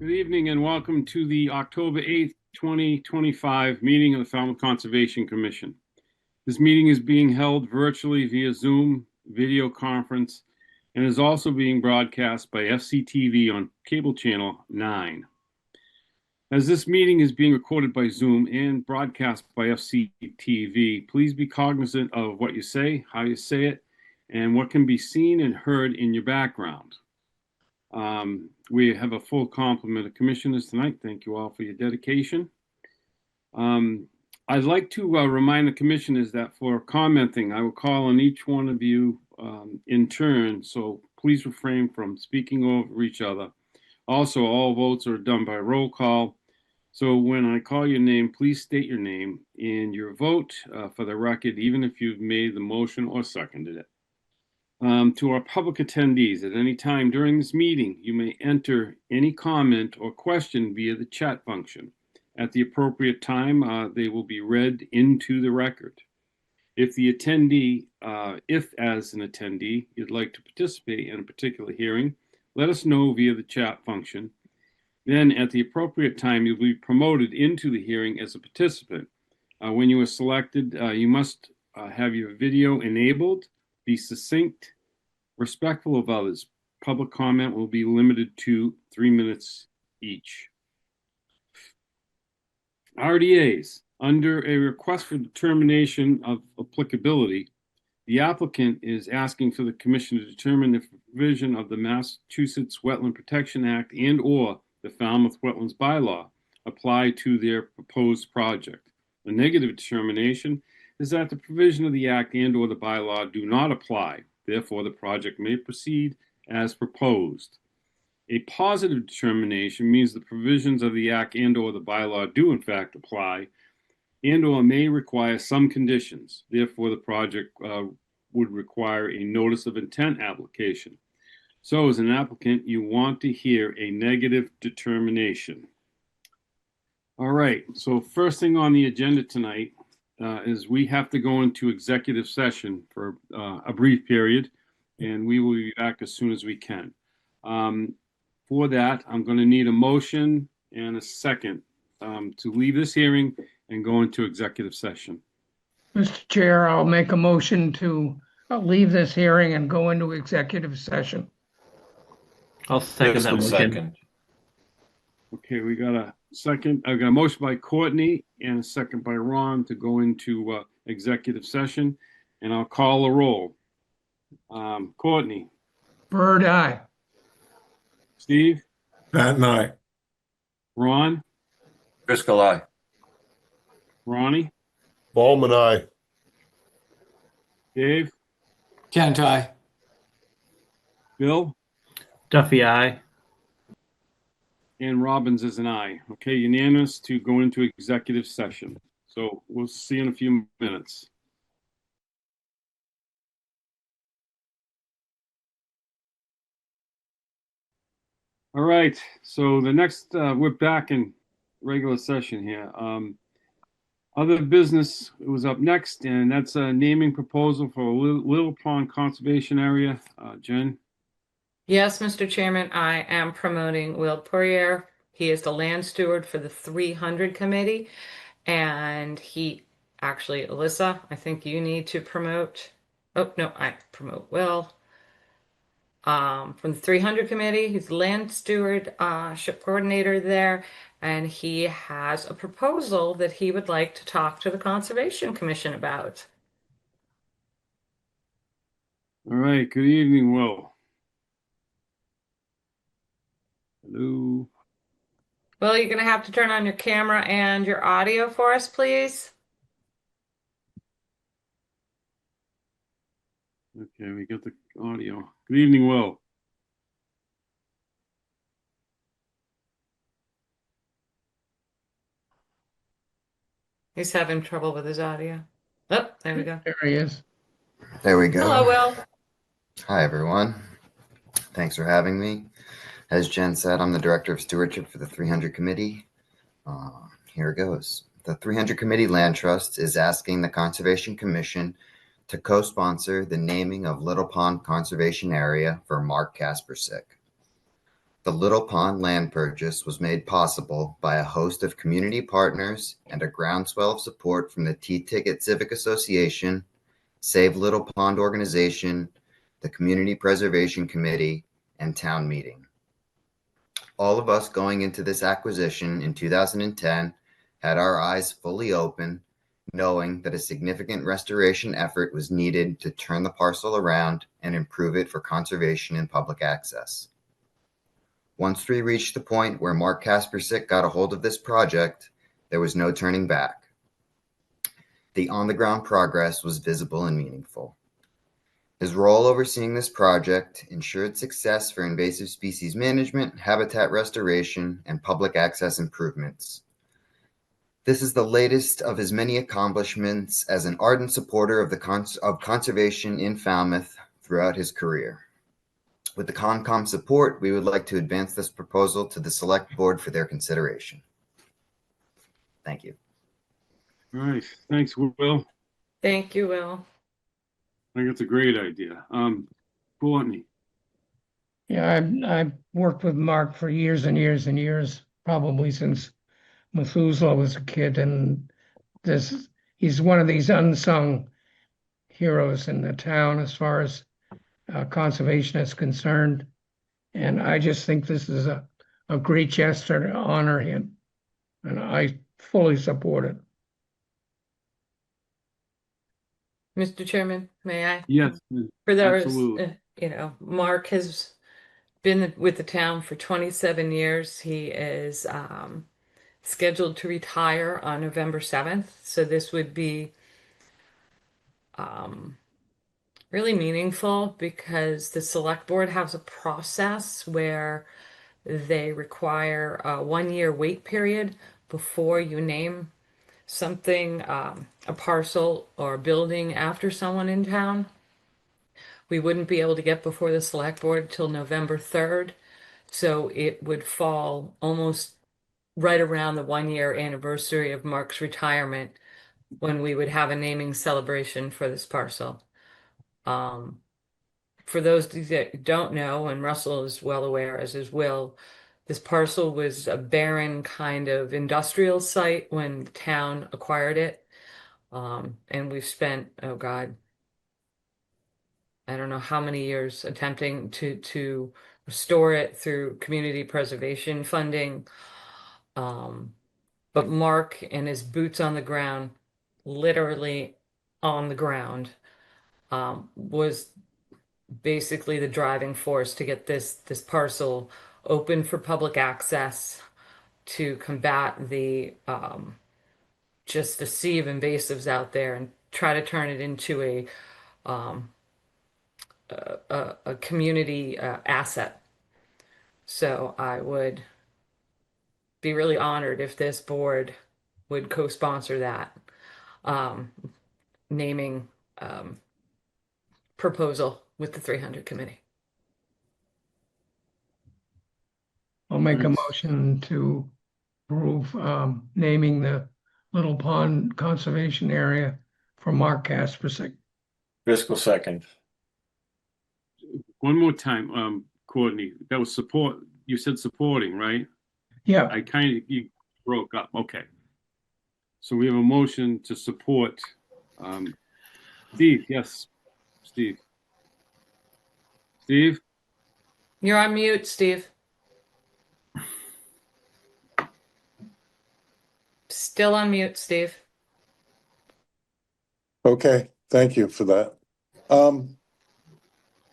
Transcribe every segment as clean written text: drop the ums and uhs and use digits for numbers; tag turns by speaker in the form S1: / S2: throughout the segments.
S1: Good evening and welcome to the October 8th, 2025 meeting of the Falmouth Conservation Commission. This meeting is being held virtually via Zoom video conference and is also being broadcast by FCTV on cable channel 9. As this meeting is being recorded by Zoom and broadcast by FCTV, please be cognizant of what you say, how you say it, and what can be seen and heard in your background. We have a full complement of commissioners tonight. Thank you all for your dedication. I'd like to remind the commissioners that for commenting, I will call on each one of you in turn, so please refrain from speaking over each other. Also, all votes are done by roll call. So when I call your name, please state your name and your vote for the record, even if you've made the motion or seconded it. To our public attendees, at any time during this meeting, you may enter any comment or question via the chat function. At the appropriate time, they will be read into the record. If as an attendee, you'd like to participate in a particular hearing, let us know via the chat function. Then at the appropriate time, you'll be promoted into the hearing as a participant. When you are selected, you must have your video enabled, be succinct, respectful of others. Public comment will be limited to 3 minutes each. RDAs. Under a request for determination of applicability, the applicant is asking for the commission to determine if a provision of the Massachusetts Wetland Protection Act and/or the Falmouth Wetlands Bylaw apply to their proposed project. The negative determination is that the provision of the Act and/or the bylaw do not apply. Therefore, the project may proceed as proposed. A positive determination means the provisions of the Act and/or the bylaw do in fact apply and/or may require some conditions. Therefore, the project would require a notice of intent application. So as an applicant, you want to hear a negative determination. All right, so first thing on the agenda tonight is we have to go into executive session for a brief period, and we will be back as soon as we can. For that, I'm going to need a motion and a second to leave this hearing and go into executive session.
S2: Mr. Chair, I'll make a motion to leave this hearing and go into executive session.
S3: I'll second that motion.
S4: Second.
S1: Okay, we got a second. I've got a motion by Courtney and a second by Ron to go into executive session, and I'll call a roll. Courtney.
S2: Bird, aye.
S1: Steve.
S4: Pat, aye.
S1: Ron.
S4: Driscoll, aye.
S1: Ronnie.
S5: Ballman, aye.
S1: Dave.
S6: Kent, aye.
S1: Bill.
S3: Duffy, aye.
S1: And Robbins is an aye. Okay, unanimous to go into executive session. So we'll see you in a few minutes. All right, so the next, we're back in regular session here. Other business was up next, and that's a naming proposal for Little Pond Conservation Area. Jen?
S7: Yes, Mr. Chairman, I am promoting Will Poirier. He is the land steward for the 300 committee. And Alyssa, I think you need to promote. Oh, no, I promote Will. From the 300 committee, he's the land stewardship coordinator there. And he has a proposal that he would like to talk to the Conservation Commission about.
S1: All right, good evening, Will. Hello.
S7: Well, you're going to have to turn on your camera and your audio for us, please.
S1: Okay, we got the audio. Good evening, Will.
S7: He's having trouble with his audio. Oh, there we go.
S2: There he is.
S8: There we go.
S7: Hello, Will.
S8: Hi, everyone. Thanks for having me. As Jen said, I'm the Director of Stewardship for the 300 Committee. Here it goes. The 300 Committee Land Trust is asking the Conservation Commission to co-sponsor the naming of Little Pond Conservation Area for Mark Kaspersick. The Little Pond land purchase was made possible by a host of community partners and a groundswell of support from the T-Ticket Civic Association, Save Little Pond Organization, the Community Preservation Committee, and town meeting. All of us going into this acquisition in 2010 had our eyes fully open, knowing that a significant restoration effort was needed to turn the parcel around and improve it for conservation and public access. Once we reached the point where Mark Kaspersick got a hold of this project, there was no turning back. The on-the-ground progress was visible and meaningful. His role overseeing this project ensured success for invasive species management, habitat restoration, and public access improvements. This is the latest of his many accomplishments as an ardent supporter of conservation in Falmouth throughout his career. With the CONCOM support, we would like to advance this proposal to the Select Board for their consideration. Thank you.
S1: All right, thanks, Will.
S7: Thank you, Will.
S1: I think it's a great idea. Courtney,
S2: Yeah, I've worked with Mark for years and years and years, probably since Methuselah was a kid, and he's one of these unsung heroes in the town as far as conservation is concerned. And I just think this is a great gesture to honor him, and I fully support it.
S7: Mr. Chairman, may I?
S1: yes,
S7: For those,
S1: absolutely.
S7: Mark has been with the town for 27 years. He is scheduled to retire on November 7th. So this would be really meaningful because the select board has a process where they require a 1-year wait period before you name something, a parcel or building after someone in town. We wouldn't be able to get before the select board till November 3rd. So it would fall almost right around the 1-year anniversary of Mark's retirement when we would have a naming celebration for this parcel. For those that don't know, and Russell is well aware, as is Will, this parcel was a barren kind of industrial site when the town acquired it. And we've spent, oh God, I don't know how many years attempting to restore it through community preservation funding. But Mark and his boots on the ground, literally on the ground, was basically the driving force to get this parcel open for public access, to combat the just the sea of invasives out there and try to turn it into a community asset. So I would be really honored if this board would co-sponsor that naming proposal with the 300 committee.
S2: I'll make a
S1: Thanks.
S2: motion to approve naming the Little Pond Conservation Area for Mark Kaspersick.
S4: Driscoll second.
S1: One more time, Courtney, that was support. You said supporting, right?
S2: Yeah,
S1: You broke up. Okay. So we have a motion to support. Steve, yes, Steve. Steve?
S7: You're on mute, Steve. Still on mute, Steve.
S5: Okay, thank you for that.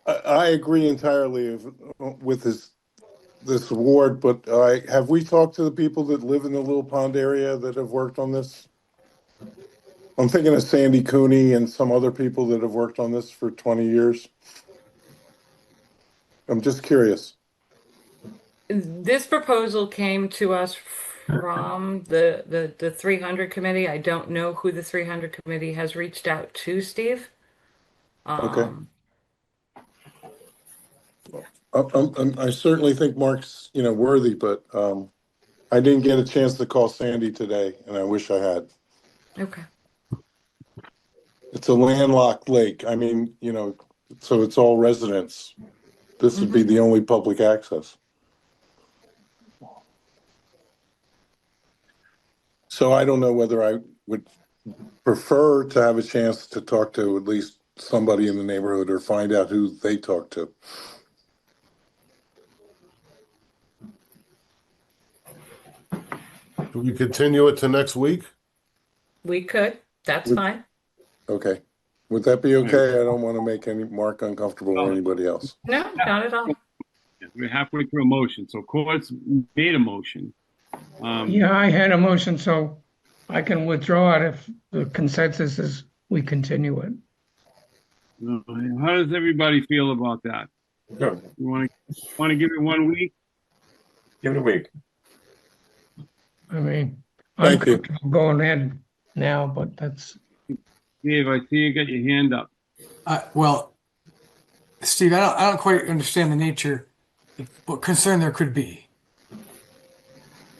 S5: I agree entirely with this award, but have we talked to the people that live in the Little Pond area that have worked on this? I'm thinking of Sandy Cooney and some other people that have worked on this for 20 years. I'm just curious.
S7: This proposal came to us from the 300 committee. I don't know who the 300 committee has reached out to, Steve.
S5: Okay. I certainly think Mark's, worthy, but I didn't get a chance to call Sandy today, and I wish I had.
S7: Okay.
S5: It's a landlocked lake. I mean, so it's all residents. This would be the only public access. So I don't know whether I would prefer to have a chance to talk to at least somebody in the neighborhood or find out who they talk to.
S6: Do we continue it to next week?
S7: We could. That's
S5: Would-
S7: fine.
S5: Okay. Would that be okay? I don't want to make any Mark uncomfortable or anybody else.
S7: No, not at all.
S1: We're halfway through a motion, so Court's made a motion.
S2: Yeah, I had a motion, so I can withdraw it if the consensus is we continue it.
S1: How does everybody feel about that?
S4: Good.
S1: You want to give it 1 week?
S4: Give it a week.
S2: I mean, I'm
S5: Thank you.
S2: comfortable going ahead now, but that's,
S1: Dave, I see you got your hand up.
S9: Well, Steve, I don't quite understand the nature of what concern there could be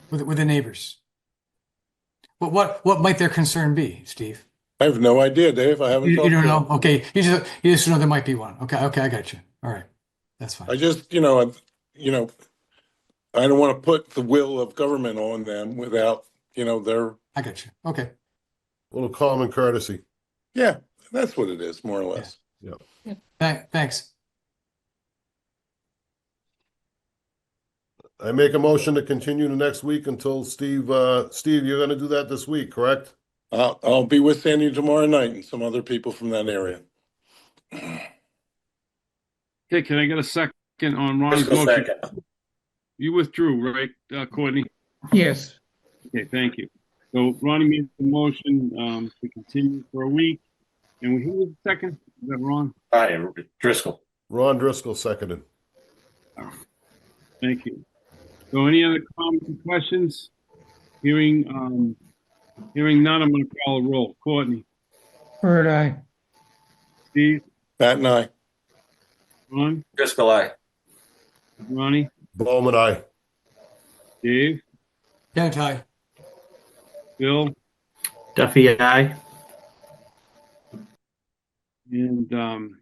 S9: with the neighbors. What might their concern be, Steve?
S5: I have no idea, Dave. I haven't
S9: You
S5: talked
S9: don't
S5: to
S9: know?
S5: them.
S9: Okay, you just know there might be one. Okay, I got you. All right, that's fine.
S5: I just, I don't want to put the will of government on them without, their,
S9: I got you. Okay.
S6: A little common courtesy.
S5: yeah, that's what it is, more or less.
S9: Thanks.
S6: I make a motion to continue the next week until Steve, you're gonna do that this week, correct?
S5: I'll be with Sandy tomorrow night and some other people from that area.
S1: Okay, can I get a second on Ronnie's
S4: Driscoll
S1: motion?
S4: second.
S1: You withdrew, right, Courtney?
S2: yes,
S1: Okay, thank you. So Ronnie made the motion to continue for a week. And who was the second? Is that Ron?
S4: Aye, Driscoll.
S6: Ron Driscoll seconded.
S1: Thank you. So any other comments or questions? Hearing none, I'm going to call a roll. Courtney,
S2: Bird eye.
S1: Steve,
S5: Pat and I.
S1: Ron,
S4: Driscoll, aye.
S1: Ronnie,
S6: Bowman, aye.
S1: Dave,
S9: Can't I?
S1: Bill,
S3: Duffy, aye.
S1: and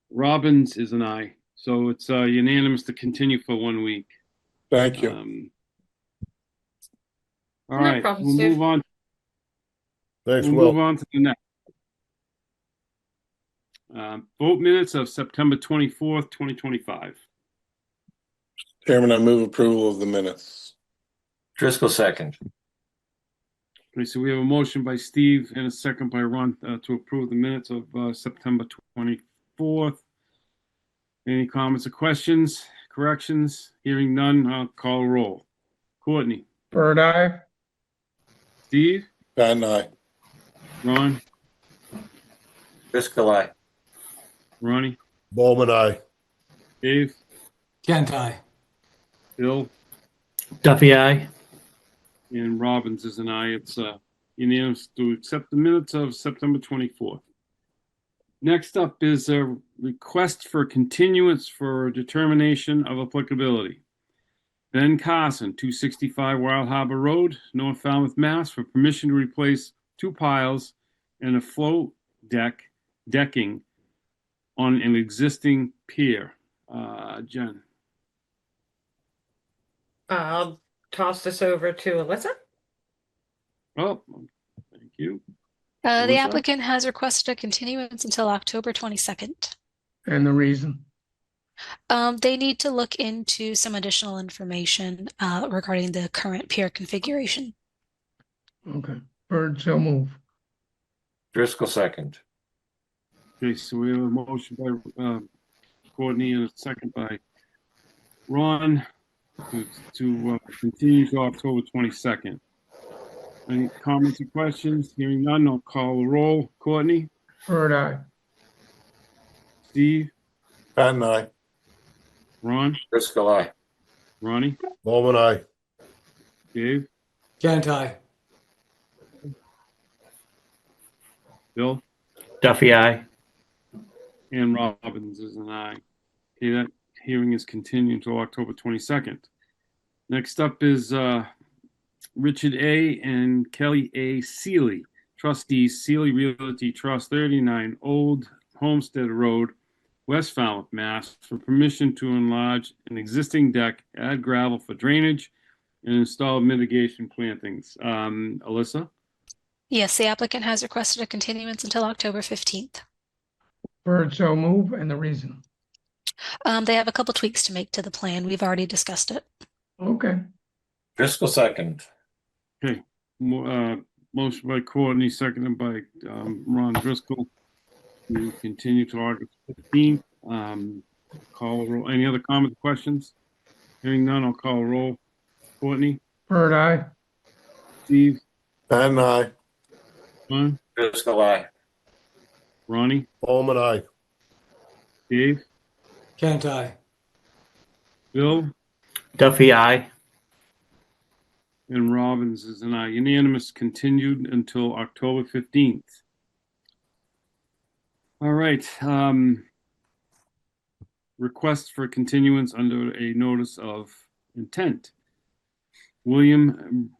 S1: Robbins is an aye. So it's unanimous to continue for 1 week.
S5: Thank you.
S1: All
S7: No
S1: right,
S7: problem,
S1: we'll
S7: Steve.
S1: move on.
S6: Thanks,
S1: We'll move
S6: Will.
S1: on to the next. Vote minutes of September 24th, 2025.
S5: Chairman, I move approval of the minutes.
S4: Driscoll second.
S1: Okay, so we have a motion by Steve and a second by Ron to approve the minutes of September 24th. Any comments or questions, corrections? Hearing none, I'll call a roll. Courtney,
S2: Bird eye.
S1: Steve,
S5: Pat and I.
S1: Ron,
S4: Driscoll, aye.
S1: Ronnie,
S6: Bowman, aye.
S1: Dave,
S9: Can't I?
S1: Bill,
S3: Duffy, aye.
S1: and Robbins is an aye. It's unanimous to accept the minutes of September 24th. Next up is a request for continuance for determination of applicability. Ben Carson, 265 Wild Harbor Road, North Falmouth, Mass, for permission to replace 2 piles and a float decking on an existing pier. Jen.
S7: I'll toss this over to Alyssa.
S1: Oh, thank you.
S10: The
S1: Melissa?
S10: applicant has requested a continuance until October 22nd.
S2: And the reason.
S10: They need to look into some additional information regarding the current pier configuration.
S2: Okay. Bird, so move.
S4: Driscoll second.
S1: Okay, so we have a motion by Courtney and a second by Ron to continue to October 22nd. Any comments or questions? Hearing none, I'll call the roll. Courtney,
S2: Bird eye.
S1: Steve,
S5: Pat and I.
S1: Ron,
S4: Driscoll, aye.
S1: Ronnie,
S6: Bowman, aye.
S1: Dave,
S9: Can't I?
S1: Bill,
S3: Duffy, aye.
S1: and Robbins is an aye. Okay, that hearing is continued until October 22nd. Next up is Richard A. and Kelly A. Seeley, trustees, Seeley Realty Trust, 39 Old Homestead Road, West Falmouth, Mass, for permission to enlarge an existing deck, add gravel for drainage, and install mitigation plantings. Alyssa?
S10: Yes, the applicant has requested a continuance until October 15th.
S2: Bird, so move, and the reason.
S10: They have a couple tweaks to make to the plan. We've already discussed it.
S2: Okay,
S4: Driscoll second.
S1: Motion by Courtney, seconded by Ron Driscoll to continue to August 15th. Call a roll. Any other comments, questions? Hearing none, I'll call a roll. Courtney?
S2: Bird, aye.
S1: Steve?
S5: And I.
S1: Ron?
S4: Driscoll aye.
S1: Ronnie?
S6: Bowman, aye.
S1: Dave?
S9: Kent, I.
S1: Bill?
S3: Duffy, aye.
S1: And Robbins is an aye. Unanimous, continued until October 15th. All right. Request for continuance under a notice of intent. William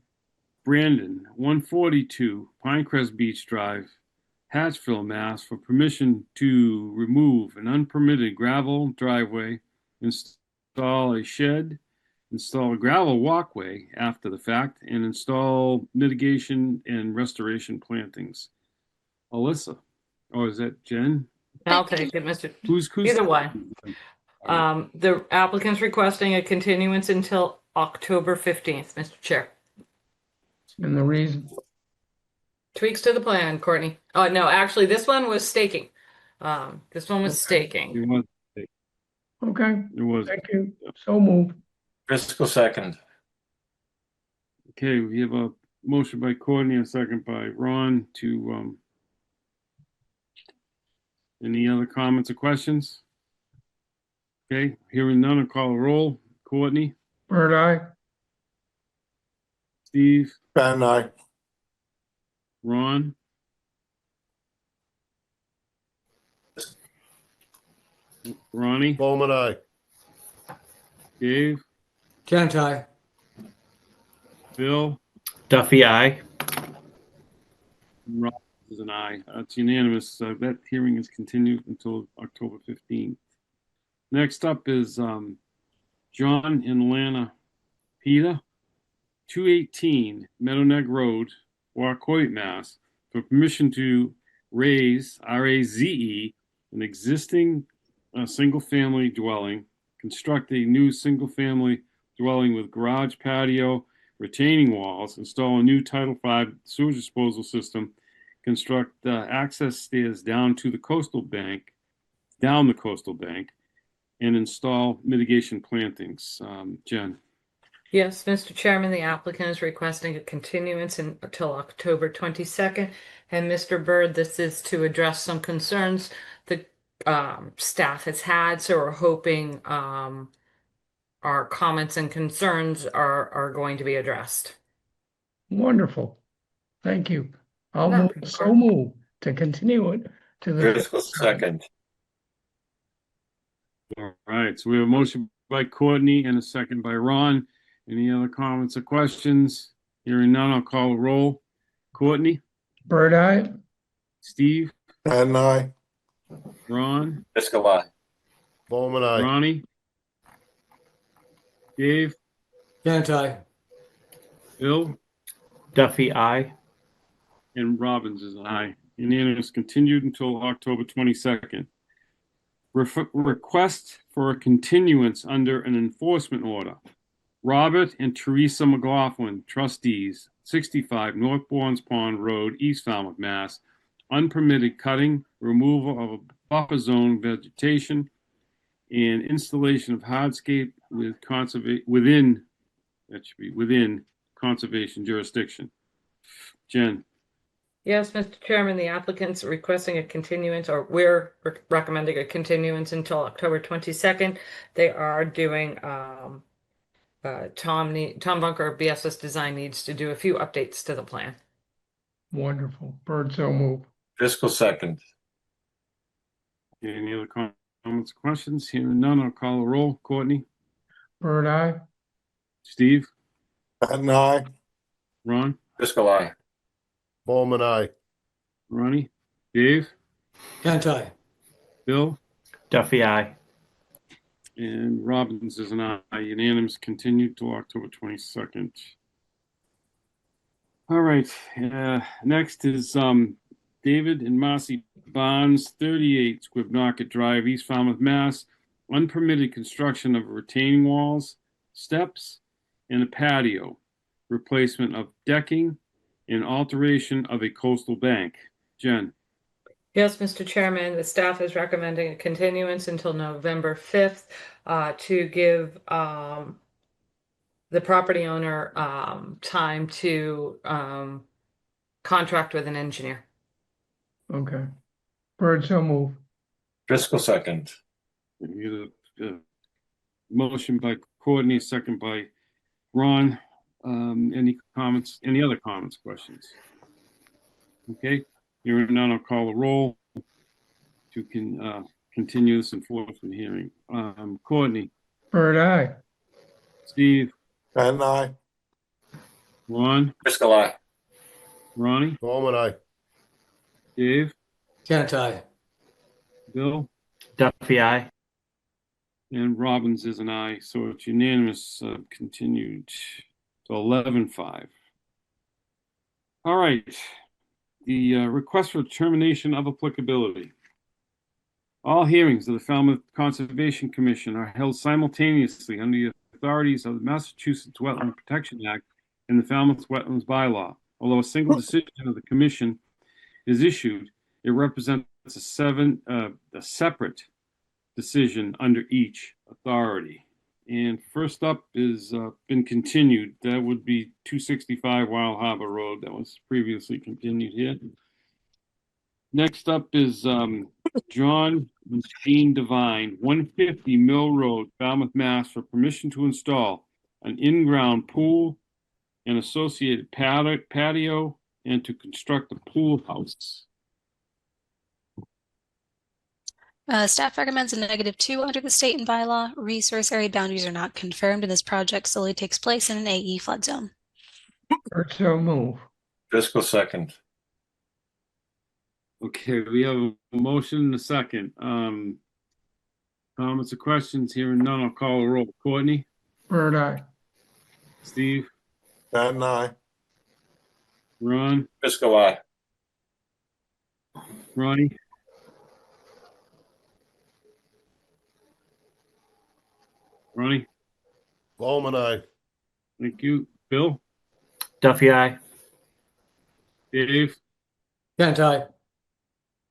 S1: Brandon, 142 Pinecrest Beach Drive, Hatchville, Mass. For permission to remove an unpermitted gravel driveway, install a shed, install a gravel walkway after the fact, and install mitigation and restoration plantings. Alyssa, or is that Jen?
S7: I'll take it, Mr.
S1: Who's
S7: Either one. The applicant's requesting a continuance until October 15th, Mr. Chair.
S2: And the reason.
S7: Tweaks to the plan, Courtney. Oh, no, actually, this one was staking. This one was staking.
S1: It was.
S2: Okay,
S1: It was.
S2: thank you. So move.
S4: Driscoll second.
S1: Okay, we have a motion by Courtney, a second by Ron to, any other comments or questions? Okay, hearing none, I'll call a roll. Courtney,
S2: Bird, aye.
S1: Steve,
S5: And I.
S1: Ron, Ronnie,
S6: Bowman, aye.
S1: Dave,
S9: Kent, I.
S1: Bill,
S3: Duffy, aye.
S1: and Rob is an aye. It's unanimous. That hearing is continued until October 15th. Next up is John and Lana Peter, 218 Meadow Neck Road, Wacoit, Mass. For permission to raise, RAZE, an existing single-family dwelling, construct a new single-family dwelling with garage, patio, retaining walls, install a new Title V sewage disposal system, construct access stairs down the coastal bank, and install mitigation plantings. Jen.
S7: Yes, Mr. Chairman, the applicant is requesting a continuance until October 22nd. And Mr. Byrd, this is to address some concerns the staff has had. So we're hoping our comments and concerns are going to be addressed.
S2: Wonderful. Thank you. I'll
S7: No,
S2: move, so move to continue it to the.
S4: Driscoll second.
S1: All right, so we have a motion by Courtney and a second by Ron. Any other comments or questions? Hearing none, I'll call a roll. Courtney,
S2: Bird, aye.
S1: Steve,
S5: And I.
S1: Ron,
S4: Driscoll aye.
S6: Bowman, aye.
S1: Ronnie, Dave,
S9: Kent, I.
S1: Bill,
S3: Duffy, aye.
S1: and Robbins is an aye. Unanimous, continued until October 22nd. Request for a continuance under an enforcement order. Robert and Teresa McLaughlin, trustees, 65 North Bournes Pond Road, East Falmouth, Mass. Unpermitted cutting, removal of a buffer zone vegetation, and installation of hardscape within conservation jurisdiction. Jen.
S7: Yes, Mr. Chairman, the applicant's requesting a continuance, or we're recommending a continuance until October 22nd. They are doing, Tom Bunker of BSS Design needs to do a few updates to the plan.
S2: Wonderful. Bird, so move.
S4: Driscoll second.
S1: Any other comments or questions? Hearing none, I'll call a roll. Courtney,
S2: Bird, aye.
S1: Steve,
S5: And I.
S1: Ron,
S4: Driscoll aye.
S6: Bowman, aye.
S1: Ronnie, Dave,
S9: Kent, I.
S1: Bill,
S3: Duffy, aye.
S1: And Robbins is an aye. Unanimous. Continued to October 22nd. All right. Next is David and Marcy Barnes, 38 Squibnocket Drive, East Falmouth, Mass. Unpermitted construction of retaining walls, steps, and a patio. Replacement of decking and alteration of a coastal bank. Jen.
S7: Yes, Mr. Chairman, the staff is recommending a continuance until November 5th to give the property owner time to contract with an engineer.
S2: Okay. Bird, so move.
S4: Driscoll second.
S1: We get a motion by Courtney, second by Ron. Any comments? Any other comments, questions? Okay, hearing none, I'll call the roll to continue this enforcement hearing. Courtney,
S2: Bird, aye.
S1: Steve,
S5: And I.
S1: Ron,
S4: Driscoll, aye.
S1: Ronnie,
S6: Coleman, aye.
S1: Dave,
S9: Kent, aye.
S1: Bill,
S3: Duffy, aye.
S1: and Robbins is an aye, so it's unanimous. Continued to 11-5. All right, the request for termination of applicability. All hearings of the Falmouth Conservation Commission are held simultaneously under the authorities of the Massachusetts Wetland Protection Act and the Falmouth Wetlands Bylaw. Although a single decision of the commission is issued, it represents a separate decision under each authority. And first up is been continued. That would be 265 Wild Harbor Road. That was previously continued here. Next up is John and Jean Devine, 150 Mill Road, Falmouth, Mass. For permission to install an in-ground pool and associated patio and to construct a pool house.
S10: Staff recommends a -2 under the state and bylaw. Resource area boundaries are not confirmed, and this project solely takes place in an AE flood zone.
S2: Bird, so move.
S4: Driscoll second.
S1: Okay, we have a motion and a second. Comments or questions? Hearing none, I'll call a roll. Courtney,
S2: Bird, aye.
S1: Steve,
S5: And I.
S1: Ron,
S4: Driscoll, aye.
S1: Ronnie, Ronnie,
S6: Coleman, aye.
S1: thank you. Bill,
S3: Duffy, aye.
S1: Dave,
S9: Kent, aye.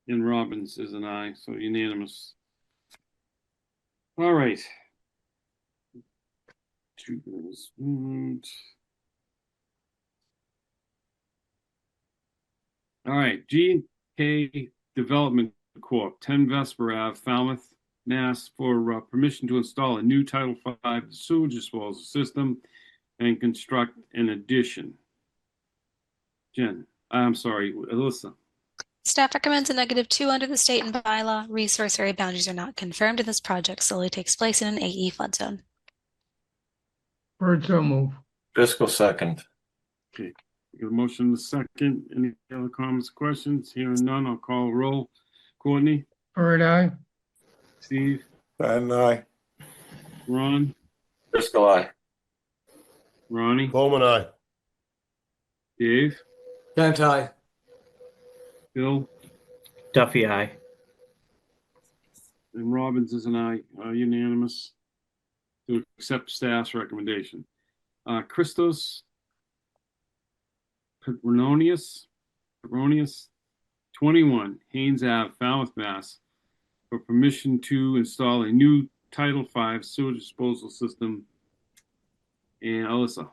S1: and Robbins is an aye, so unanimous. All right. Two bills. All right, G&K Development Corp., 10 Vesper Ave, Falmouth, Mass. For permission to install a new Title V sewage disposal system and construct an addition. Jen, I'm sorry, Alyssa.
S10: Staff recommends a -2 under the state and bylaw. Resource area boundaries are not confirmed, and this project solely takes place in an AE flood zone.
S2: Bird, so move.
S4: Driscoll second.
S1: Okay, we got a motion in the second. Any other comments, questions? Hearing none, I'll call a roll. Courtney,
S2: Bird, aye.
S1: Steve,
S5: And I.
S1: Ron,
S4: Driscoll, aye.
S1: Ronnie,
S6: Coleman, aye.
S1: Dave,
S9: Kent, aye.
S1: Bill,
S3: Duffy, aye.
S1: and Robbins is an aye, unanimous to accept staff's recommendation. Christos Petronius, 21 Haynes Ave, Falmouth, Mass. For permission to install a new Title V sewage disposal system. And Alyssa.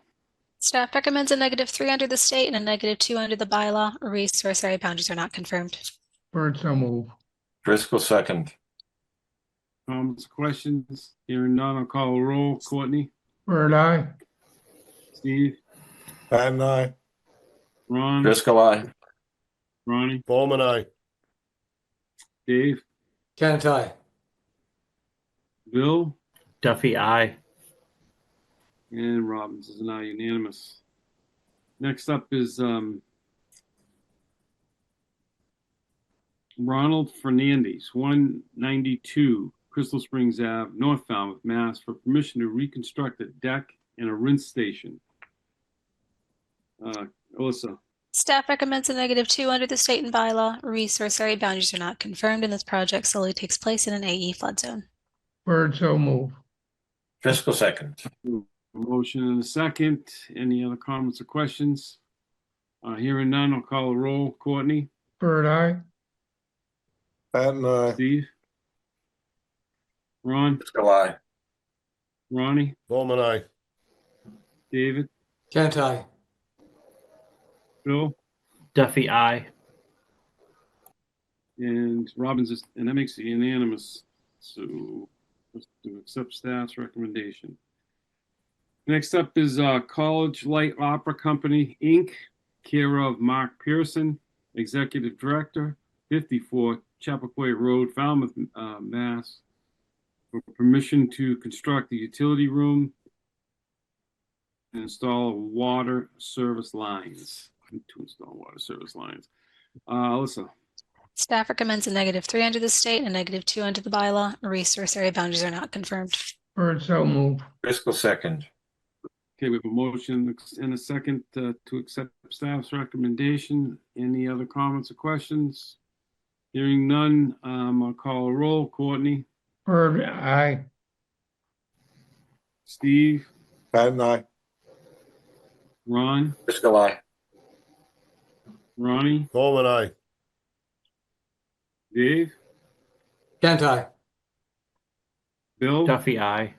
S10: Staff recommends a -3 under the state and a -2 under the bylaw. Resource area boundaries are not confirmed.
S2: Bird, so move.
S4: Driscoll second.
S1: Comments, questions? Hearing none, I'll call a roll. Courtney,
S2: Bird, aye.
S1: Steve,
S5: And I.
S1: Ron,
S4: Driscoll, aye.
S1: Ronnie,
S6: Coleman, aye.
S1: Dave,
S9: Kent, aye.
S1: Bill,
S3: Duffy, aye.
S1: and Robbins is an aye, unanimous. Next up is Ronald Fernandez, 192 Crystal Springs Ave, North Falmouth, Mass. For permission to reconstruct a deck and a rinse station. Alyssa,
S10: Staff recommends a -2 under the state and bylaw. Resource area boundaries are not confirmed, and this project solely takes place in an AE flood zone.
S2: Bird, so move.
S4: Driscoll second.
S1: motion and a second. Any other comments or questions? Hearing none, I'll call a roll. Courtney,
S2: Bird, aye.
S5: Patton, aye.
S1: Steve, Ron,
S4: Driscoll, aye.
S1: Ronnie,
S6: Coleman, aye.
S1: David,
S9: Kent, aye.
S1: Bill,
S3: Duffy, I.
S1: and Robbins is, and that makes it unanimous. So let's do accept staff's recommendation. Next up is College Light Opera Company, Inc., care of Mark Pearson, Executive Director, 54 Chappaqua Road, Falmouth, Mass. For permission to construct the utility room and install water service lines. Alyssa,
S10: Staff recommends a -3 under the state and a -2 under the bylaw. Resource area boundaries are not confirmed.
S2: Bird, so move.
S4: Driscoll second.
S1: okay, we have a motion and a second to accept staff's recommendation. Any other comments or questions? Hearing none, I'll call a roll. Courtney,
S2: Bird, aye.
S1: Steve,
S5: Patton, aye.
S1: Ron,
S4: Driscoll, aye.
S1: Ronnie,
S6: Coleman, aye.
S1: Dave,
S9: Kent, aye.
S1: Bill,
S3: Duffy, I.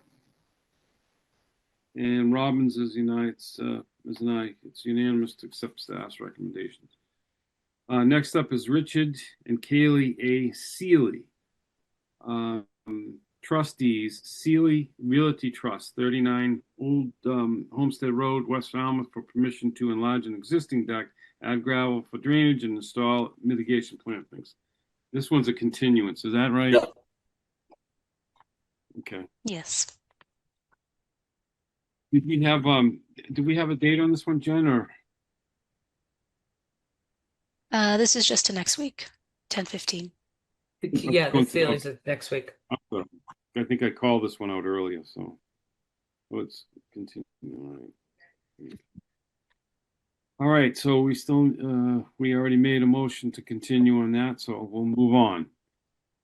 S1: and Robbins is unites as an aye. It's unanimous to accept staff's recommendations. Next up is Richard and Kaylee A. Seeley. Trustees, Seeley Realty Trust, 39 Old Homestead Road, West Falmouth, for permission to enlarge an existing deck, add gravel for drainage, and install mitigation plantings. This one's a continuance, is that right?
S4: Yeah.
S1: Okay.
S10: Yes.
S1: Did we have a date on this one, Jen, or?
S10: This is just to next week, 10:15.
S7: Yeah, the feelings of next week.
S1: I think I called this one out earlier, so let's continue. All right, so we already made a motion to continue on that, so we'll move on.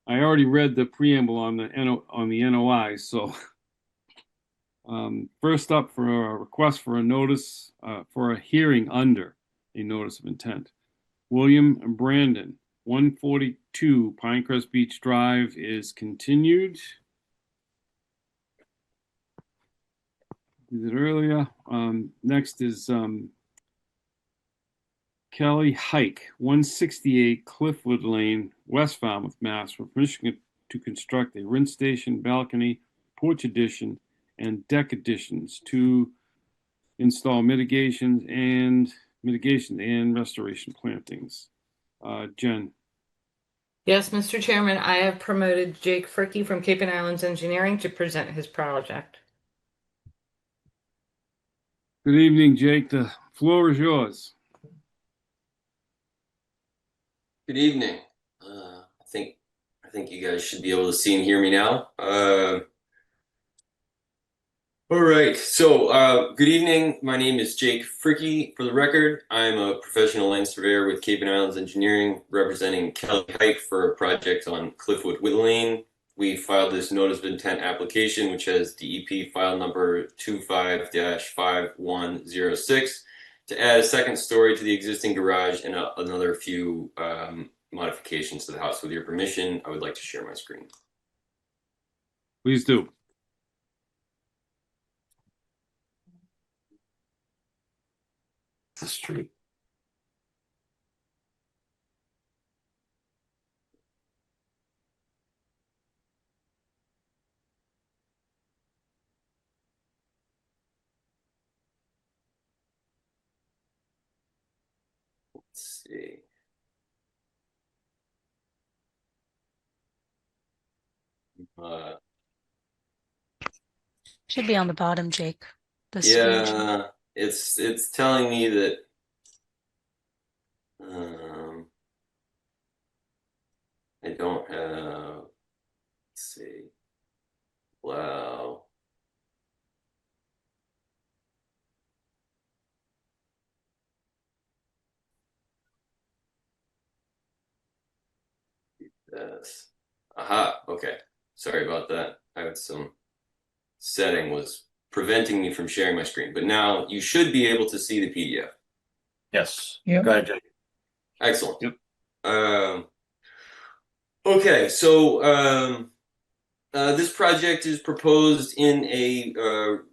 S1: I already read the preamble on the NOI, so first up for a request for a notice for a hearing under a notice of intent. William and Brandon, 142 Pinecrest Beach Drive is continued. Did it earlier. Next is Kelly Hike, 168 Cliffwood Lane, West Falmouth, Mass. For permission to construct a rinse station, balcony, porch addition, and deck additions to install mitigation and restoration plantings. Jen.
S7: Yes, Mr. Chairman, I have promoted Jake Fricky from Cape and Islands Engineering to present his project.
S1: Good evening, Jake. The floor is yours.
S11: Good evening. I think you guys should be able to see and hear me now. All right. So, good evening. My name is Jake Fricky. For the record, I'm a professional land surveyor with Cape and Islands Engineering, representing Kelly Hike for a project on Cliffwood Lane. We filed this notice of intent application, which has DEP file number 25-5106, to add a second story to the existing garage and another few modifications to the house. With your permission, I would like to share my screen.
S1: Please do.
S4: The street.
S11: Let's see.
S10: Should be on the bottom, Jake. The screen.
S11: Yeah, it's telling me that I don't have. Let's see. Wow. Yes. Aha. Okay. Sorry about that. I had some setting was preventing me from sharing my screen, but now you should be able to see the PDF.
S4: Yes.
S2: Yep.
S4: Go ahead, Jake.
S11: Excellent.
S4: Yep.
S11: Okay, so this project is proposed in a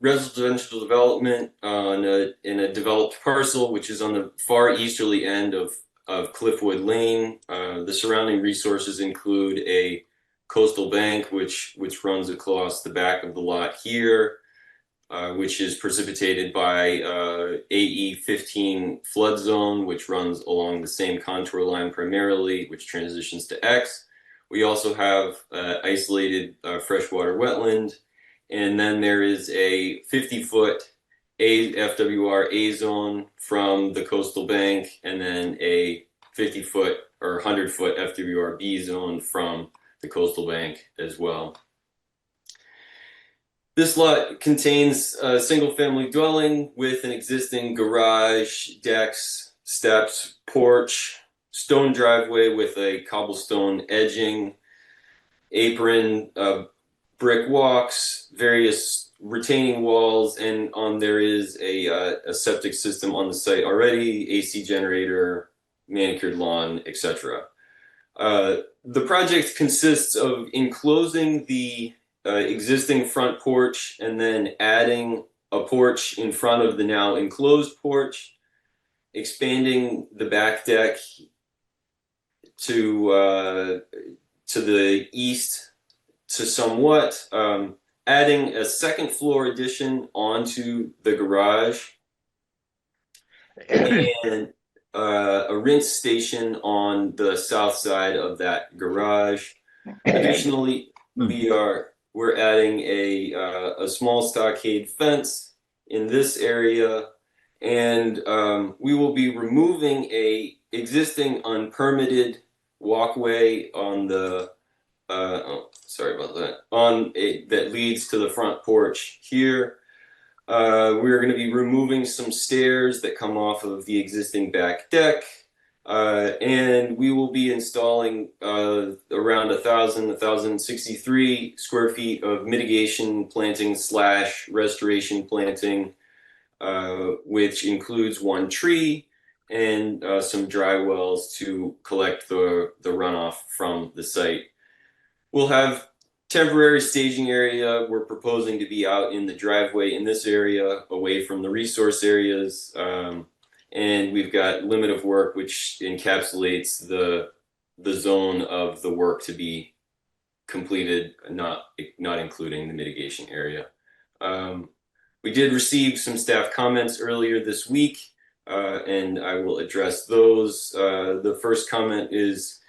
S11: residential development in a developed parcel, which is on the far easterly end of Cliffwood Lane. The surrounding resources include a coastal bank, which runs across the back of the lot here, which is precipitated by AE 15 flood zone, which runs along the same contour line primarily, which transitions to X. We also have isolated freshwater wetland, and then there is a 50-foot FWR A zone from the coastal bank, and then a 50-foot or 100-foot FWR B zone from the coastal bank as well. This lot contains a single-family dwelling with an existing garage, decks, steps, porch, stone driveway with a cobblestone edging, apron, brick walks, various retaining walls, and there is a septic system on the site already, AC generator, manicured lawn, etc. The project consists of enclosing the existing front porch and then adding a porch in front of the now enclosed porch, expanding the back deck to the east to somewhat, adding a second floor addition onto the garage, and a rinse station on the south side of that garage. Additionally, we're adding a small stockade fence in this area, and we will be removing a existing unpermitted walkway on the that leads to the front porch here. We're going to be removing some stairs that come off of the existing back deck, and we will be installing around 1,063 square feet of mitigation planting / restoration planting, which includes one tree and some dry wells to collect the runoff from the site. We'll have temporary staging area. We're proposing to be out in the driveway in this area, away from the resource areas. And we've got limit of work, which encapsulates the zone of the work to be completed, not including the mitigation area. We did receive some staff comments earlier this week, and I will address those. The first comment is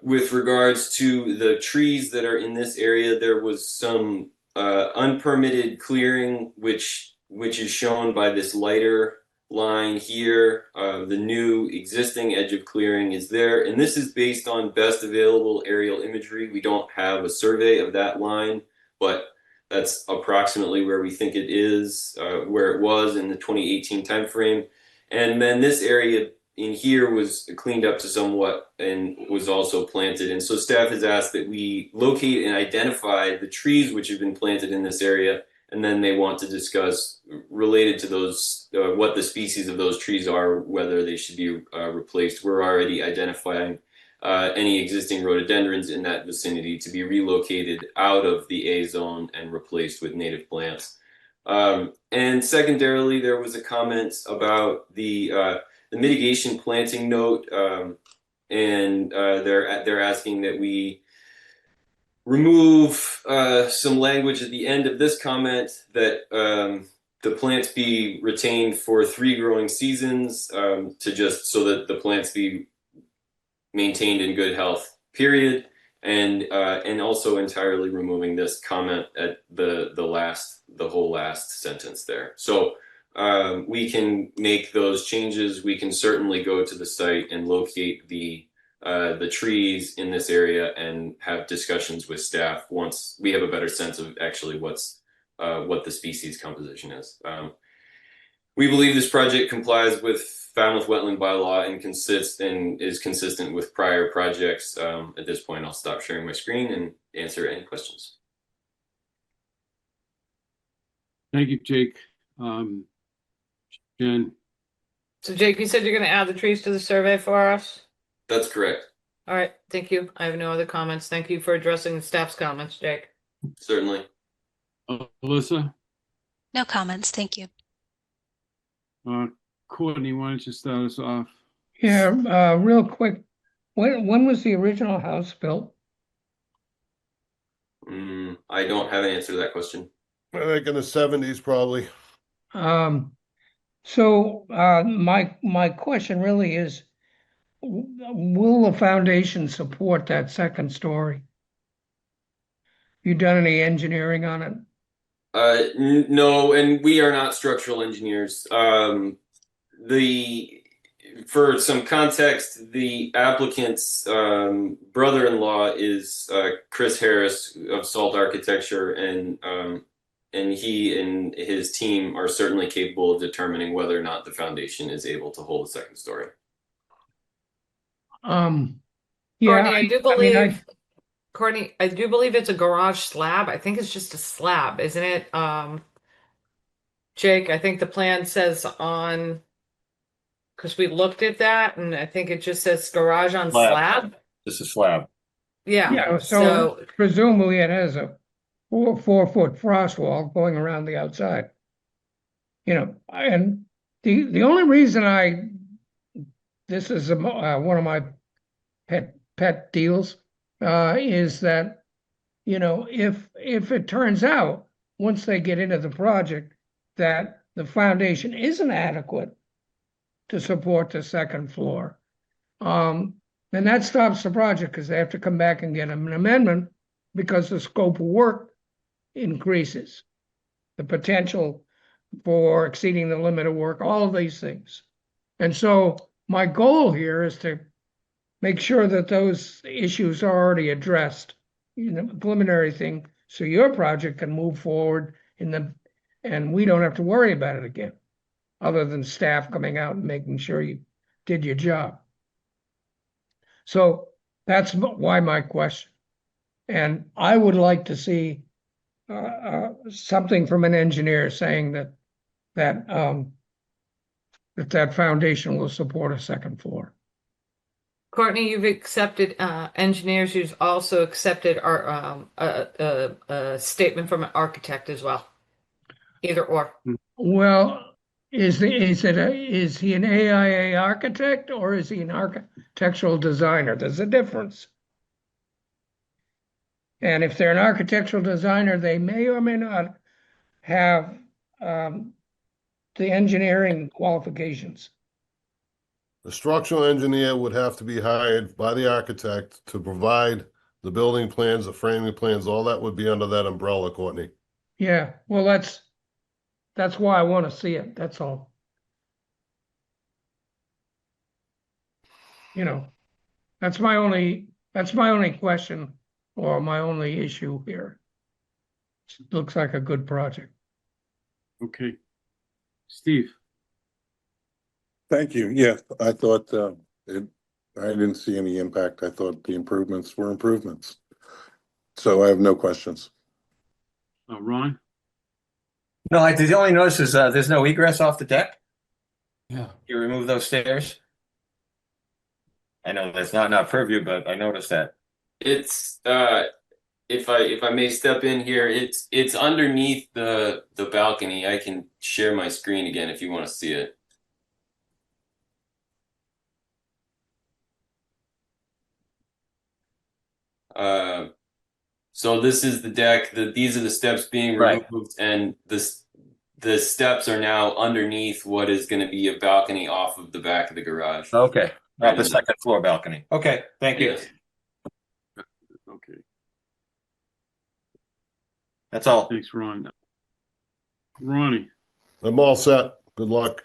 S11: with regards to the trees that are in this area. There was some unpermitted clearing, which is shown by this lighter line here. The new existing edge of clearing is there, and this is based on best available aerial imagery. We don't have a survey of that line, but that's approximately where we think it is, where it was in the 2018 timeframe. And then this area in here was cleaned up to somewhat and was also planted. And so staff has asked that we locate and identify the trees which have been planted in this area, and then they want to discuss related to those, what the species of those trees are, whether they should be replaced. We're already identifying any existing rhododendrons in that vicinity to be relocated out of the A zone and replaced with native plants. And secondarily, there was a comment about the mitigation planting note, and they're asking that we remove some language at the end of this comment that the plants be retained for 3 growing seasons, to just so that the plants be maintained in good health, period. And also entirely removing this comment at the whole last sentence there. So we can make those changes. We can certainly go to the site and locate the the trees in this area and have discussions with staff once we have a better sense of actually what the species composition is. We believe this project complies with Falmouth Wetland Bylaw and is consistent with prior projects. At this point, I'll stop sharing my screen and answer any questions.
S1: Thank you, Jake. Jen,
S7: So Jake, you said you're going to add the trees to the survey for us?
S11: That's correct.
S7: All right, thank you. I have no other comments. Thank you for addressing the staff's comments, Jake.
S11: Certainly.
S1: Alyssa,
S10: No comments, thank you.
S1: Courtney, why don't you start us off?
S2: Yeah, real quick, when was the original house built?
S11: I don't have an answer to that question.
S6: I think in the 70s, probably.
S2: So my question really is, will the foundation support that second story? You done any engineering on it?
S11: No, and we are not structural engineers. For some context, the applicant's brother-in-law is Chris Harris of Salt Architecture, and he and his team are certainly capable of determining whether or not the foundation is able to hold a second story.
S2: Yeah,
S7: Courtney, I do believe.
S2: I mean,
S7: Courtney, I do believe it's a garage slab. I think it's just a slab, isn't it? Jake, I think the plan says on, because we looked at that, and I think it just says garage on slab.
S4: This is slab.
S7: Yeah.
S2: so presumably it has a 4-foot frost wall going around the outside. You know, and the only reason this is one of my pet deals is that, you know, if it turns out once they get into the project that the foundation isn't adequate to support the second floor, then that stops the project because they have to come back and get an amendment because the scope of work increases, the potential for exceeding the limit of work, all of these things. And so my goal here is to make sure that those issues are already addressed, you know, preliminary thing, so your project can move forward and we don't have to worry about it again, other than staff coming out and making sure you did your job. So that's why my question. And I would like to see something from an engineer saying that foundation will support a second floor.
S7: Courtney, you've accepted engineers. You've also accepted our a statement from an architect as well. Either or.
S2: Well, is he an AIA architect or is he an architectural designer? There's a difference. And if they're an architectural designer, they may or may not have the engineering qualifications.
S6: The structural engineer would have to be hired by the architect to provide the building plans, the framing plans, all that would be under that umbrella, Courtney.
S2: Yeah, well, that's why I want to see it. That's all. You know, that's my only question or my only issue here. It looks like a good project.
S1: Okay. Steve.
S5: Thank you. Yeah, I thought I didn't see any impact. I thought the improvements were improvements. So I have no questions.
S1: Ron?
S4: No, the only notice is there's no egress off the deck.
S9: Yeah.
S4: You remove those stairs. I know that's not purview, but I noticed that.
S11: It's if I may step in here, it's underneath the balcony. I can share my screen again if you want to see it. So this is the deck. These are the steps being removed, and the steps are now underneath what is going to be a balcony off of the back of the garage.
S4: Okay, not the second floor balcony. Okay, thank you.
S11: Yes.
S1: Okay.
S4: That's all.
S1: Thanks, Ron. Ronnie.
S6: I'm all set. Good luck.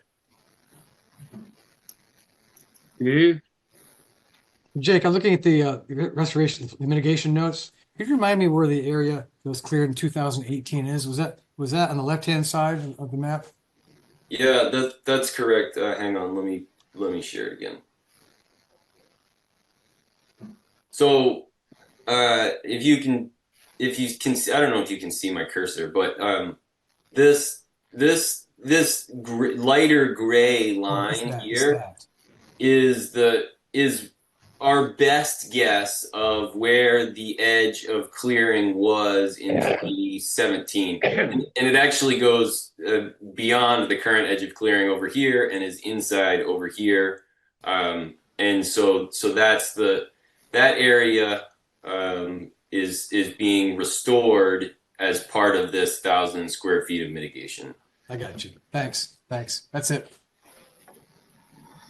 S1: Dave?
S9: Jake, I'm looking at the restoration, the mitigation notes. Could you remind me where the area that was cleared in 2018 is? Was that on the left-hand side of the map?
S11: Yeah, that's correct. Hang on, let me share it again. So, if you can, I don't know if you can see my cursor, but this lighter gray line here is our best guess of where the edge of clearing was in 2017, and it actually goes beyond the current edge of clearing over here and is inside over here, and so that's that area is being restored as part of this 1,000 square feet of mitigation.
S9: I got you. Thanks. That's it.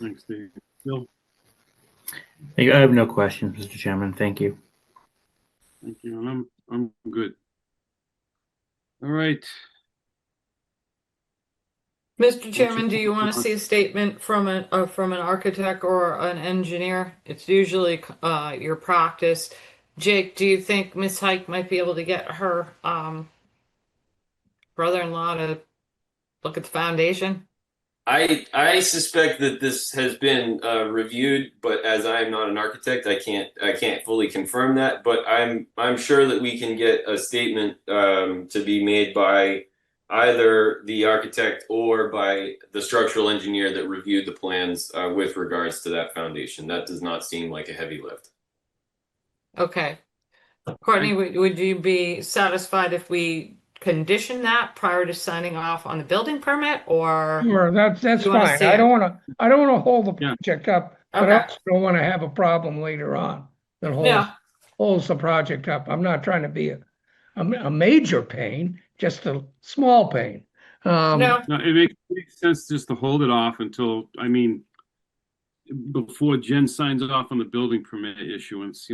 S1: Thanks, Dave. Bill?
S3: I have no questions, Mr. Chairman. Thank you.
S1: Thank you. And I'm good. All right.
S7: Mr. Chairman, do you want to see a statement from an architect or an engineer? It's usually your practice. Jake, do you think Ms. Hike might be able to get her brother-in-law to look at the foundation?
S11: I suspect that this has been reviewed, but as I'm not an architect, I can't fully confirm that. But I'm sure that we can get a statement to be made by either the architect or by the structural engineer that reviewed the plans with regards to that foundation. That does not seem like a heavy lift.
S7: Okay. Courtney, would you be satisfied if we condition that prior to signing off on the building permit, or
S2: Sure, that's
S7: you wanna
S2: fine.
S7: see
S2: I
S7: it?
S2: don't want to hold the
S1: Yeah.
S2: project up, but I
S7: Okay.
S2: also don't want to have a problem later on that
S7: Yeah.
S2: holds the project up. I'm not trying to be a major pain, just a small pain.
S7: No.
S1: No, it makes sense just to hold it off until, I mean, before Jen signs off on the building permit issuance,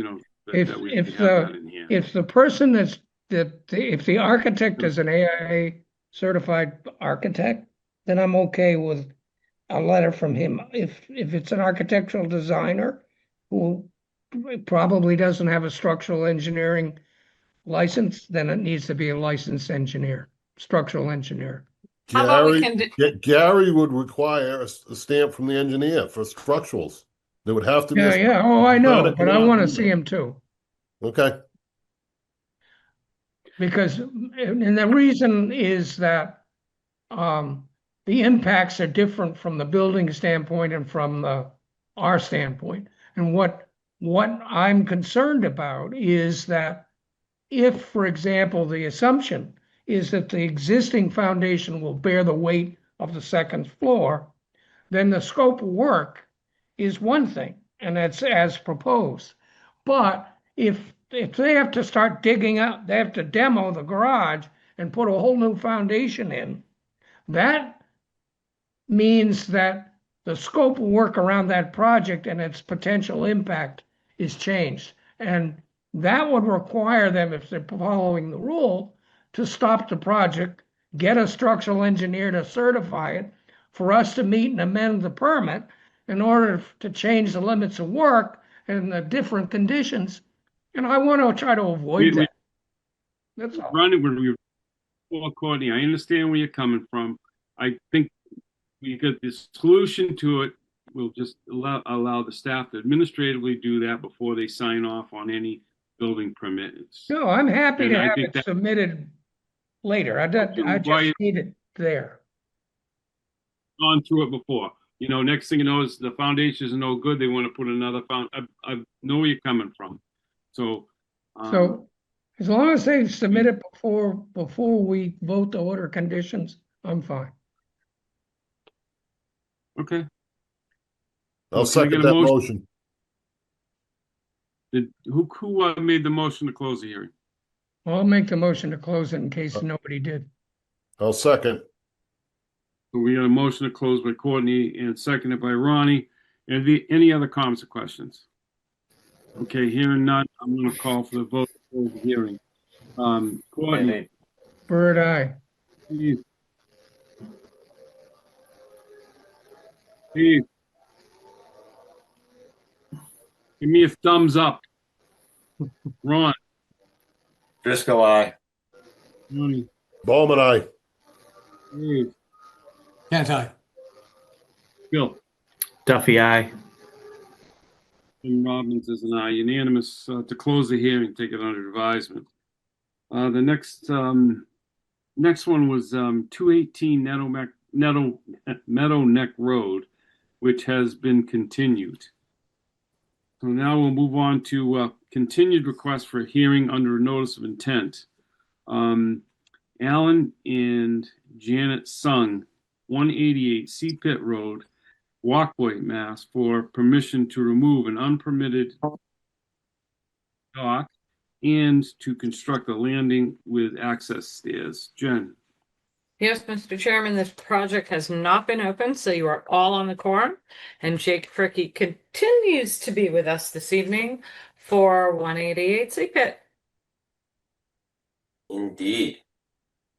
S2: If
S1: that we
S2: if
S1: have that in hand.
S2: if the person if the architect is an AIA certified architect, then I'm okay with a letter from him. If it's an architectural designer who probably doesn't have a structural engineering license, then it needs to be a licensed engineer, structural engineer.
S7: How about we can
S6: Gary would require a stamp from the engineer for structurals. There would have to be.
S2: Yeah. Oh, I know, but I want to see him too.
S6: Okay.
S2: Because, and the reason is that the impacts are different from the building standpoint and from our standpoint. And what I'm concerned about is that if, for example, the assumption is that the existing foundation will bear the weight of the second floor, then the scope of work is one thing, and that's as proposed. But if they have to start digging up, they have to demo the garage and put a whole new foundation in, that means that the scope of work around that project and its potential impact is changed. And that would require them, if they're following the rule, to stop the project, get a structural engineer to certify it, for us to meet and amend the permit in order to change the limits of work and the different conditions. And I want to try to avoid that. That's all.
S1: Well, Courtney, I understand where you're coming from. I think we got this solution to it. We'll just allow the staff to administratively do that before they sign off on any building permit.
S2: No, I'm happy to
S1: And I
S2: have
S1: think
S2: it submitted later. I just need it there.
S1: Gone through it before. Next thing you know is the foundation is no good. They want to put another I know where you're coming from. So
S2: As long as they submit it before we vote to order conditions, I'm fine.
S1: Okay.
S6: I'll second that motion.
S1: Who made the motion to close the hearing?
S2: I'll make the motion to close it in case nobody did.
S6: I'll second.
S1: So we got a motion to close by Courtney and seconded by Ronnie. Any other comments or questions? Okay, hearing none, I'm going to call for the vote to close the hearing. Courtney.
S2: Bird eye.
S1: Steve. Give me a thumbs up. Ron,
S4: Driscoll, aye.
S1: Ronnie,
S6: Bowman, aye.
S1: Dave,
S9: Can't I?
S1: Bill,
S3: Duffy, aye.
S1: and Robbins is an aye. Unanimous to close the hearing, take it under advisement. The next one was 218 Meadow Neck Road, which has been continued. So now we'll move on to continued request for a hearing under a notice of intent. Alan and Janet Sung, 188 Sea Pit Road, Walkway, Mass, for permission to remove an unpermitted dock and to construct a landing with access stairs. Jen.
S7: Yes, Mr. Chairman, this project has not been opened, so you are all on the quorum. And Jake Fricky continues to be with us this evening for 188 Sea Pit.
S11: Indeed.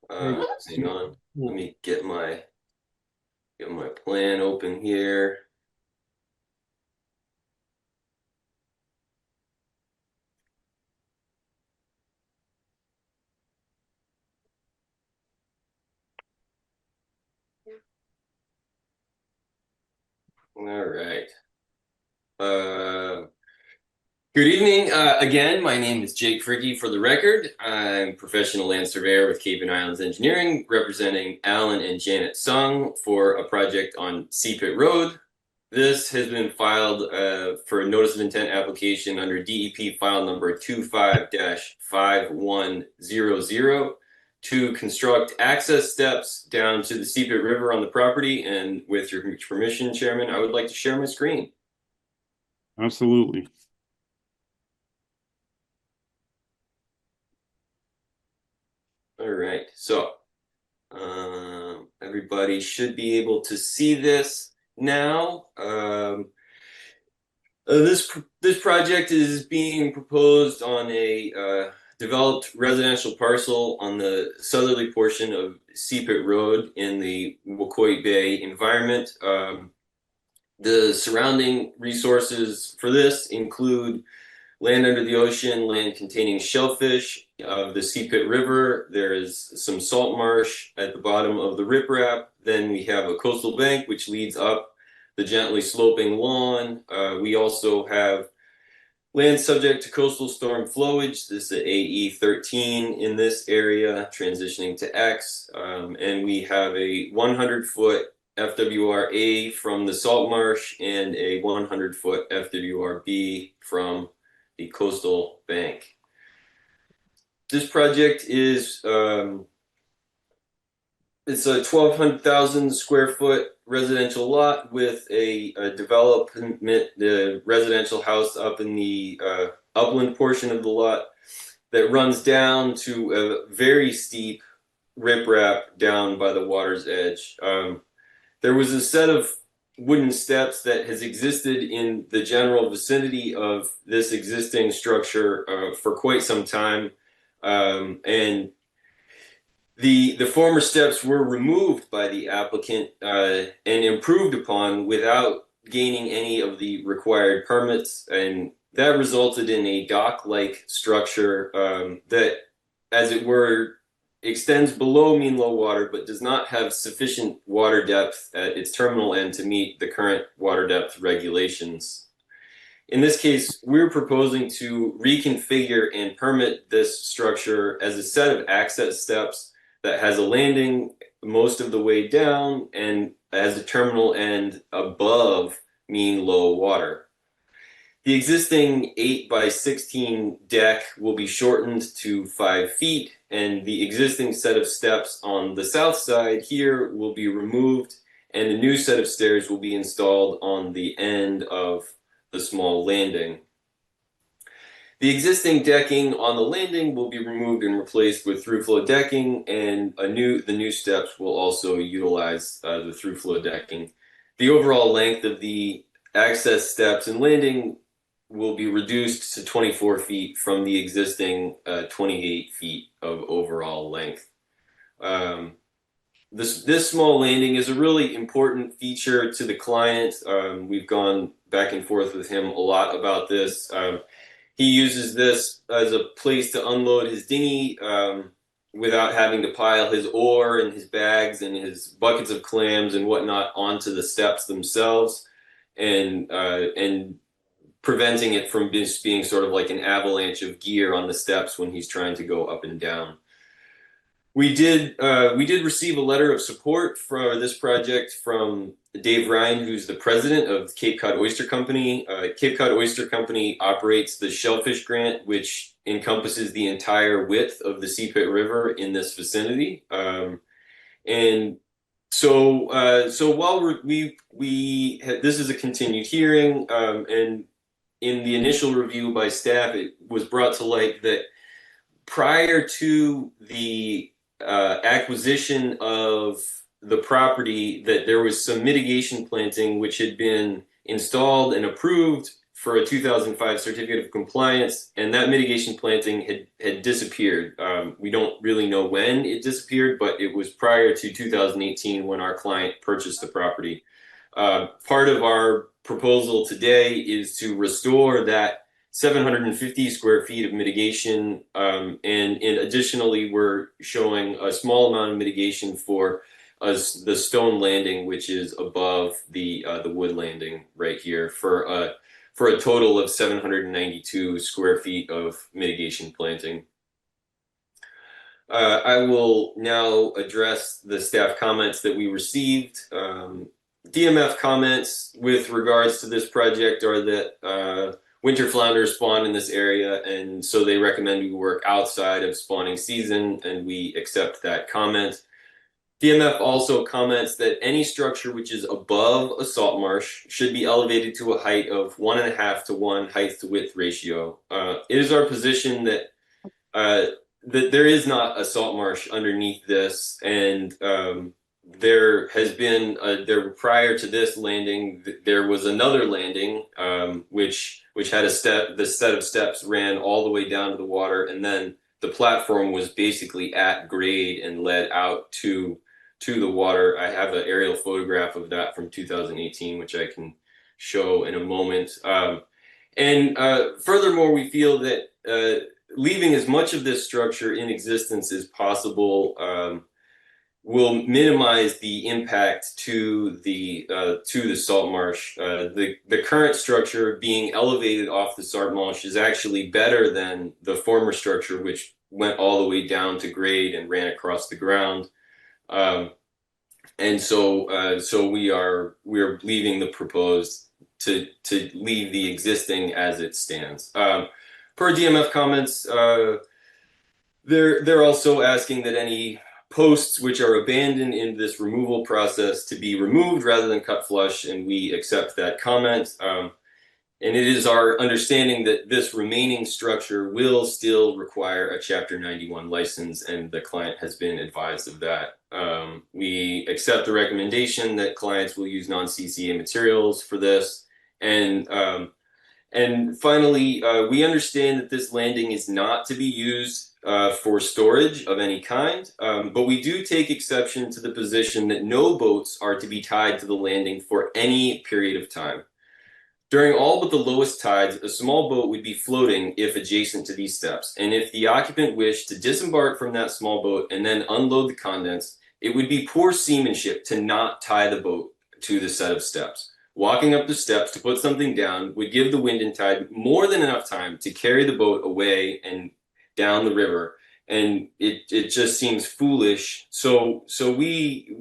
S11: Hang on. Let me get my plan open here. All right. Good evening. Again, my name is Jake Fricky for the record. I'm a professional land surveyor with Cape and Islands Engineering, representing Alan and Janet Sung for a project on Sea Pit Road. This has been filed for a notice of intent application under DEP file number 25-5100 to construct access steps down to the Sea Pit River on the property. And with your permission, Chairman, I would like to share my screen.
S1: Absolutely.
S11: All right, so everybody should be able to see this now. This project is being proposed on a developed residential parcel on the southerly portion of Sea Pit Road in the Wacoit Bay environment. The surrounding resources for this include land under the ocean, land containing shellfish of the Sea Pit River. There is some salt marsh at the bottom of the riprap. Then we have a coastal bank which leads up the gently sloping lawn. We also have land subject to coastal storm flowage. This is AE 13 in this area, transitioning to X. And we have a 100-foot FWR-A from the salt marsh and a 100-foot FWR-B from the coastal bank. This project is it's a 1,200,000 square foot residential lot with a development, the residential house up in the upland portion of the lot that runs down to a very steep riprap down by the water's edge. There was a set of wooden steps that has existed in the general vicinity of this existing structure for quite some time, and the former steps were removed by the applicant and improved upon without gaining any of the required permits, and that resulted in a dock-like structure that, as it were, extends below mean low water but does not have sufficient water depth at its terminal end to meet the current water depth regulations. In this case, we're proposing to reconfigure and permit this structure as a set of access steps that has a landing most of the way down and has a terminal end above mean low water. The existing 8x16 deck will be shortened to 5 feet, and the existing set of steps on the south side here will be removed, and a new set of stairs will be installed on the end of the small landing. The existing decking on the landing will be removed and replaced with through-flow decking, and the new steps will also utilize the through-flow decking. The overall length of the access steps and landing will be reduced to 24 feet from the existing 28 feet of overall length. this small landing is a really important feature to the client. We've gone back and forth with him a lot about this. He uses this as a place to unload his dinghy without having to pile his ore and his bags and his buckets of clams and whatnot onto the steps themselves, and preventing it from just being sort of like an avalanche of gear on the steps when he's trying to go up and down. We did receive a letter of support for this project from Dave Ryan, who's the president of Cape Cod Oyster Company. Cape Cod Oyster Company operates the Shellfish Grant, which encompasses the entire width of the Seapit River in this vicinity. And so while this is a continued hearing, and in the initial review by staff, it was brought to light that prior to the acquisition of the property, that there was some mitigation planting which had been installed and approved for a 2005 certificate of compliance, and that mitigation planting had disappeared. We don't really know when it disappeared, but it was prior to 2018 when our client purchased the property. Part of our proposal today is to restore that 750 square feet of mitigation, and additionally, we're showing a small amount of mitigation for the stone landing, which is above the wood landing right here, for a total of 792 square feet of mitigation planting. I will now address the staff comments that we received. DMF comments with regards to this project are that winter flounder spawn in this area, and so they recommend we work outside of spawning season, and we accept that comment. DMF also comments that any structure which is above a salt marsh should be elevated to a height of 1.5 to 1 height to width ratio. It is our position that that there is not a salt marsh underneath this, and there has been prior to this landing, there was another landing which had the set of steps ran all the way down to the water, and then the platform was basically at grade and led out to the water. I have an aerial photograph of that from 2018, which I can show in a moment. Furthermore, we feel that leaving as much of this structure in existence as possible will minimize the impact to the salt marsh. The current structure being elevated off the salt marsh is actually better than the former structure, which went all the way down to grade and ran across the ground. So we are leaving the proposed to leave the existing as it stands. Per DMF comments, they're also asking that any posts which are abandoned in this removal process to be removed rather than cut flush, and we accept that comment. And it is our understanding that this remaining structure will still require a Chapter 91 license, and the client has been advised of that. We accept the recommendation that clients will use non-CCA materials for this. And finally, we understand that this landing is not to be used for storage of any kind, but we do take exception to the position that no boats are to be tied to the landing for any period of time. During all but the lowest tides, a small boat would be floating if adjacent to these steps, and if the occupant wished to disembark from that small boat and then unload the contents, it would be poor seamanship to not tie the boat to the set of steps. Walking up the steps to put something down would give the wind and tide more than enough time to carry the boat away and down the river, and it just seems foolish. So we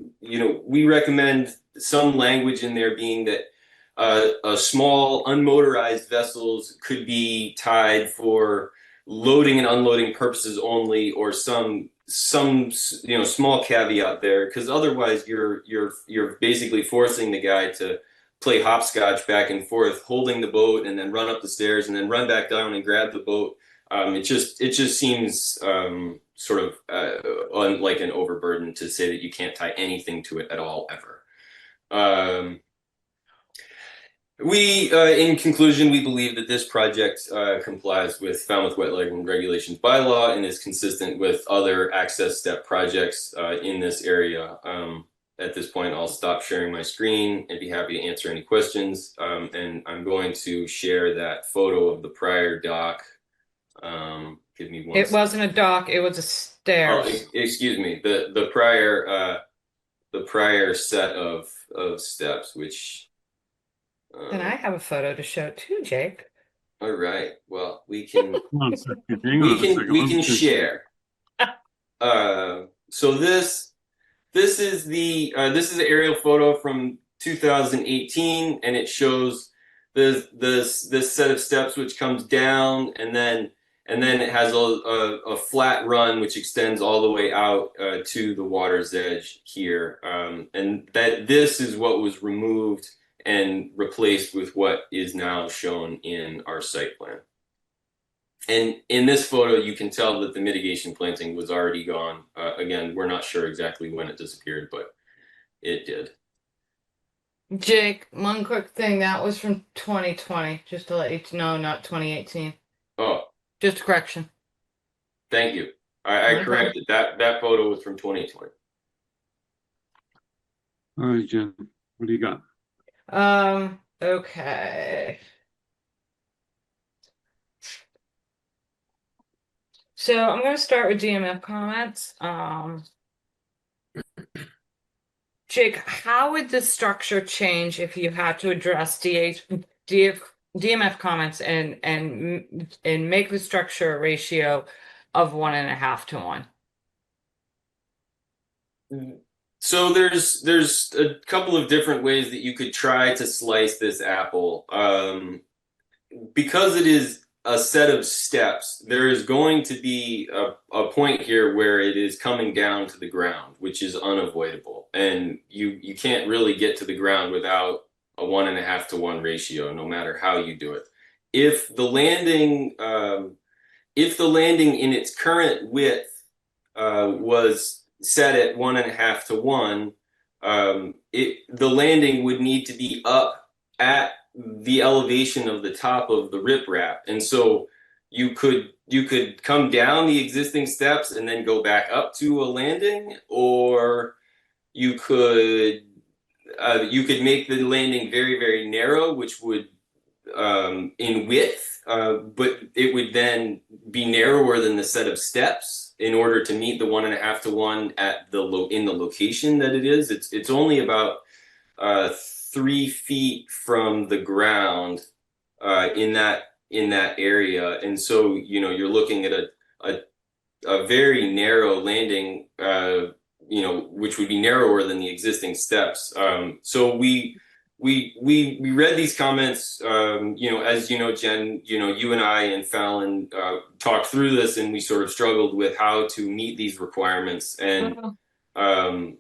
S11: recommend some language in there being that a small unmotorized vessels could be tied for loading and unloading purposes only, or some small caveat there, because otherwise you're basically forcing the guy to play hopscotch back and forth, holding the boat and then run up the stairs and then run back down and grab the boat. It just seems sort of like an overburden to say that you can't tie anything to it at all ever. In conclusion, we believe that this project complies with Falmouth Wetland Regulations bylaw and is consistent with other access step projects in this area. At this point, I'll stop sharing my screen and be happy to answer any questions. And I'm going to share that photo of the prior dock. Give me one.
S7: It wasn't a dock, it was a stairs.
S11: Oh, excuse me. The prior set of steps, which.
S7: And I have a photo to show too, Jake.
S11: All right. Well, we can
S1: Hang on a second. Hang on a second.
S11: we can share. So this is this is an aerial photo from 2018, and it shows this set of steps which comes down, and then it has a flat run which extends all the way out to the water's edge here, and this is what was removed and replaced with what is now shown in our site plan. And in this photo, you can tell that the mitigation planting was already gone. Again, we're not sure exactly when it disappeared, but it did.
S7: Jake, one quick thing, that was from 2020, just to let you know, not 2018.
S11: Oh,
S7: Just a correction.
S11: thank you. I corrected that. That photo was from 2020.
S1: All right, Jen, what do you got?
S7: Okay. So I'm going to start with DMF comments. Jake, how would the structure change if you had to address DMF comments and make the structure a ratio of 1.5 to 1?
S11: So there's a couple of different ways that you could try to slice this apple. Because it is a set of steps, there is going to be a point here where it is coming down to the ground, which is unavoidable. And you can't really get to the ground without a 1.5 to 1 ratio, no matter how you do it. If the landing in its current width was set at 1.5 to 1, the landing would need to be up at the elevation of the top of the riprap, and so you could come down the existing steps and then go back up to a landing, or you could make the landing very, very narrow, which would in width, but it would then be narrower than the set of steps in order to meet the 1.5 to 1 at in the location that it is. It's only about 3 feet from the ground in that area, and so you're looking at a very narrow landing, which would be narrower than the existing steps. So we read these comments, as you know, Jen, you and I and Fallon talked through this, and we sort of struggled with how to meet these requirements. And there's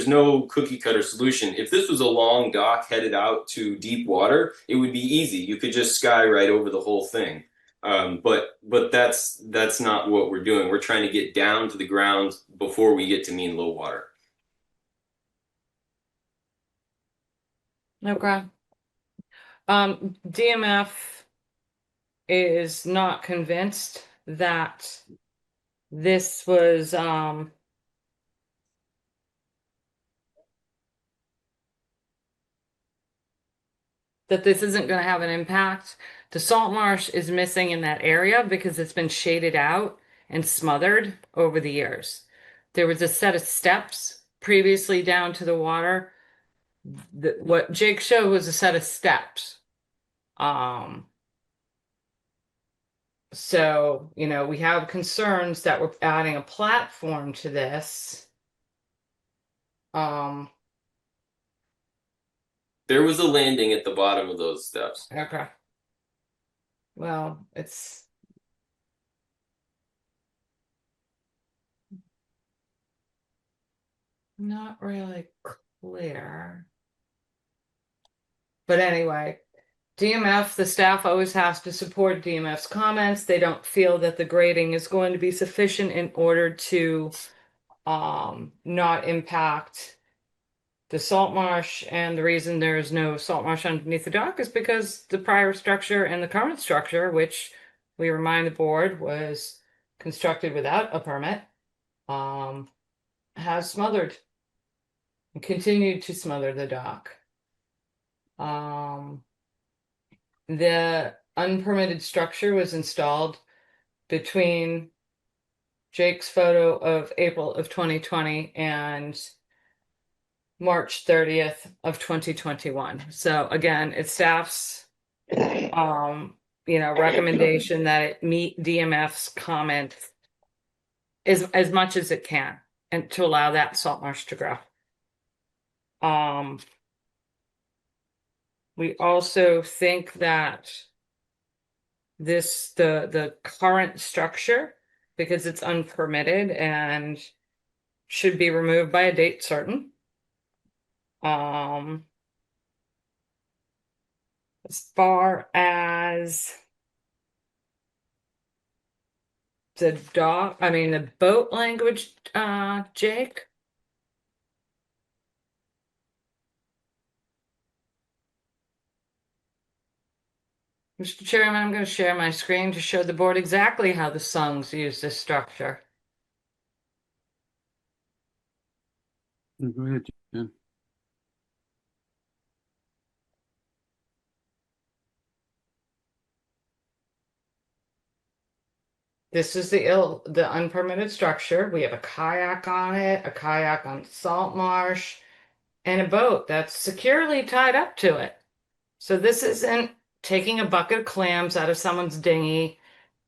S11: no cookie cutter solution. If this was a long dock headed out to deep water, it would be easy. You could just sky right over the whole thing. But that's not what we're doing. We're trying to get down to the ground before we get to mean low water.
S7: Okay. DMF is not convinced that this was that this isn't going to have an impact. The salt marsh is missing in that area because it's been shaded out and smothered over the years. There was a set of steps previously down to the water. What Jake showed was a set of steps. So, we have concerns that we're adding a platform to this.
S11: There was a landing at the bottom of those steps.
S7: Okay. Well, it's not really clear. But anyway, DMF, the staff always has to support DMF's comments. They don't feel that the grading is going to be sufficient in order to not impact the salt marsh, and the reason there is no salt marsh underneath the dock is because the prior structure and the current structure, which we remind the board was constructed without a permit, has smothered and continued to smother the dock. The unpermitted structure was installed between Jake's photo of April of 2020 and March 30th of 2021. So again, it's staff's recommendation that it meet DMF's comment as much as it can and to allow that salt marsh to grow. We also think that the current structure, because it's unpermitted and should be removed by a date certain. As far as the boat language, Jake. Mr. Chairman, I'm going to share my screen to show the board exactly how the Songs use this structure.
S1: Go ahead, Jen.
S7: This is the unpermitted structure. We have a kayak on it, a kayak on salt marsh, and a boat that's securely tied up to it. So this isn't taking a bucket of clams out of someone's dinghy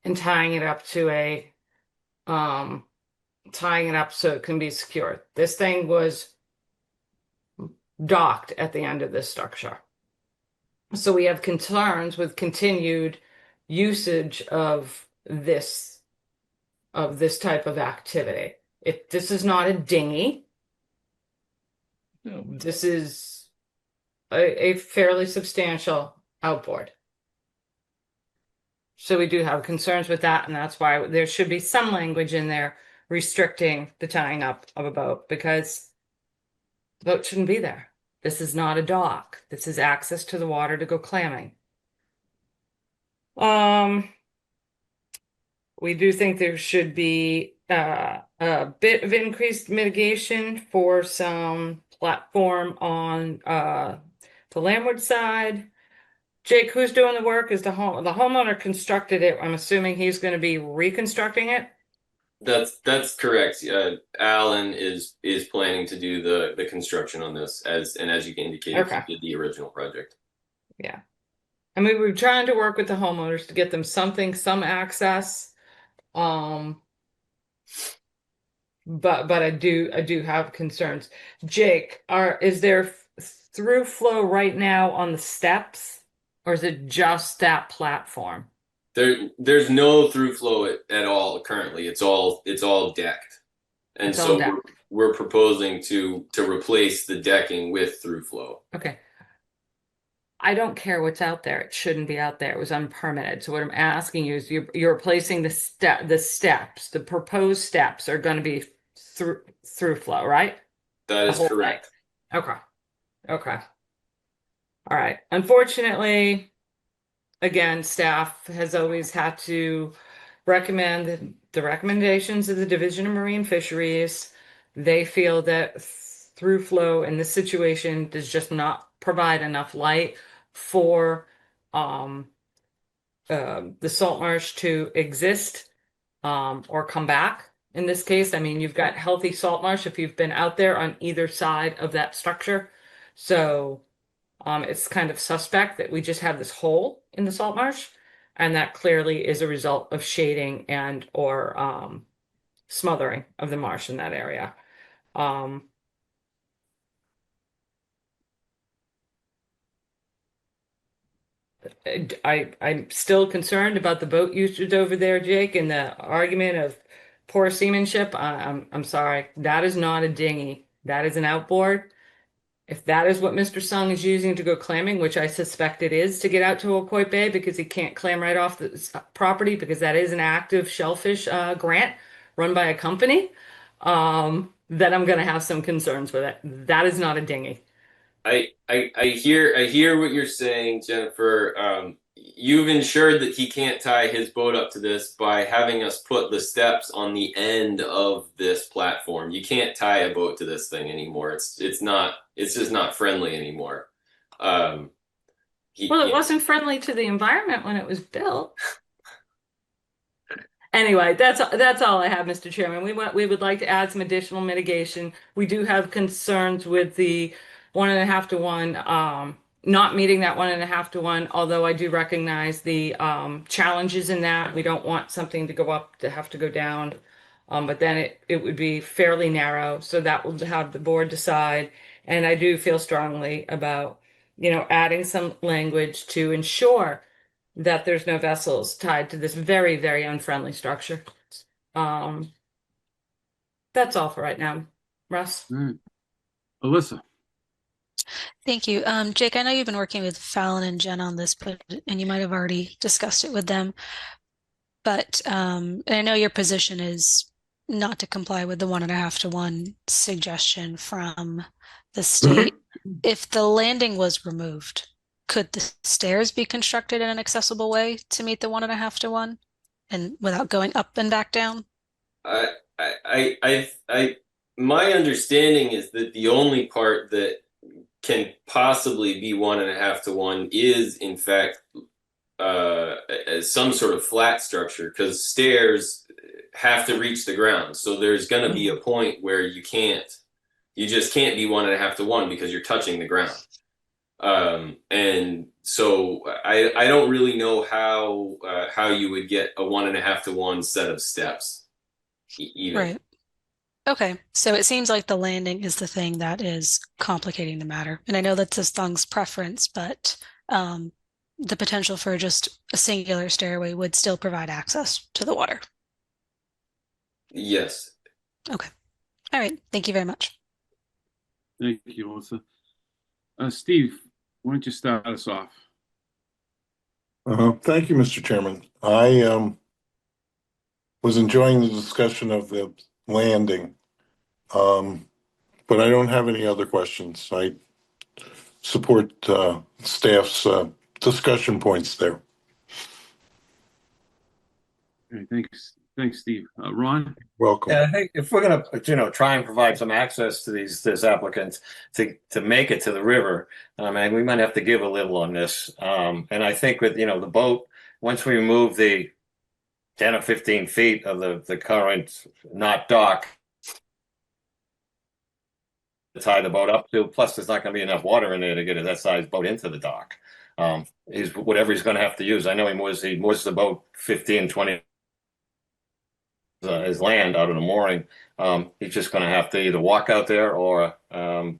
S7: and tying it up so it can be secure. This thing was docked at the end of this structure. So we have concerns with continued usage of this type of activity. This is not a dinghy. This is a fairly substantial outboard. So we do have concerns with that, and that's why there should be some language in there restricting the tying up of a boat, because the boat shouldn't be there. This is not a dock. This is access to the water to go clamming. We do think there should be a bit of increased mitigation for some platform on the landward side. Jake, who's doing the work? Is the homeowner constructed it? I'm assuming he's going to be reconstructing it.
S11: That's correct. Alan is planning to do the construction on this as you indicated,
S7: Okay.
S11: he did the original project.
S7: Yeah. I mean, we're trying to work with the homeowners to get them some access. But I do have concerns. Jake, is there through flow right now on the steps, or is it just that platform?
S11: There's no through flow at all currently. It's all decked. And
S7: It's all
S11: so
S7: decked.
S11: we're proposing to replace the decking with through flow.
S7: Okay. I don't care what's out there. It shouldn't be out there. It was unpermitted. So what I'm asking you is you're replacing the steps. The proposed steps are going to be through flow, right?
S11: That is
S7: The whole
S11: correct.
S7: thing. Okay. All right. Unfortunately, again, staff has always had to recommend the recommendations of the Division of Marine Fisheries. They feel that through flow in this situation does just not provide enough light for the salt marsh to exist or come back. In this case, I mean, you've got healthy salt marsh if you've been out there on either side of that structure. So it's kind of suspect that we just have this hole in the salt marsh, and that clearly is a result of shading and or smothering of the marsh in that area. I'm still concerned about the boat usage over there, Jake, and the argument of poor seamanship. I'm sorry, that is not a dinghy. That is an outboard. If that is what Mr. Sung is using to go clamming, which I suspect it is to get out to Ocoit Bay because he can't clam right off the property because that is an active shellfish grant run by a company. that I'm going to have some concerns with it. That is not a dinghy.
S11: I hear what you're saying, Jennifer. You've ensured that he can't tie his boat up to this by having us put the steps on the end of this platform. You can't tie a boat to this thing anymore. It's just not friendly anymore.
S7: Well, it wasn't friendly to the environment when it was built. Anyway, that's all I have, Mr. Chairman. We would like to add some additional mitigation. We do have concerns with the 1.5 to 1, not meeting that 1.5 to 1, although I do recognize the challenges in that. We don't want something to go up to have to go down. But then it would be fairly narrow, so that will have the board decide. And I do feel strongly about, adding some language to ensure that there's no vessels tied to this very, very unfriendly structure. That's all for right now. Russ?
S1: All right. Alyssa.
S10: Thank you. Jake, I know you've been working with Fallon and Jen on this, and you might have already discussed it with them. But and I know your position is not to comply with the 1.5 to 1 suggestion from the state. If the landing was removed, could the stairs be constructed in an accessible way to meet the 1.5 to 1 and without going up and back down?
S11: My understanding is that the only part that can possibly be 1.5 to 1 is, in fact, some sort of flat structure, because stairs have to reach the ground. So there's going to be a point where you just can't be 1.5 to 1 because you're touching the ground. And so I don't really know how you would get a 1.5 to 1 set of steps. Even.
S10: Right. Okay, so it seems like the landing is the thing that is complicating the matter. And I know that's Thung's preference, but the potential for just a singular stairway would still provide access to the water.
S11: Yes.
S10: Okay. All right. Thank you very much.
S1: Thank you, Melissa. Steve, why don't you start us off?
S5: Thank you, Mr. Chairman. I was enjoying the discussion of the landing, but I don't have any other questions. I support staff's discussion points there.
S1: Okay, thanks, Steve. Ron?
S5: Welcome.
S4: Yeah, I think if we're gonna, try and provide some access to this applicant to make it to the river, and we might have to give a little on this. And I think with the boat, once we remove the 10 or 15 feet of the current not dock to tie the boat up to, plus there's not going to be enough water in there to get that size boat into the dock. Is whatever he's going to have to use. I know he moors the boat 15, 20. His land out of the mooring. He's just going to have to either walk out there or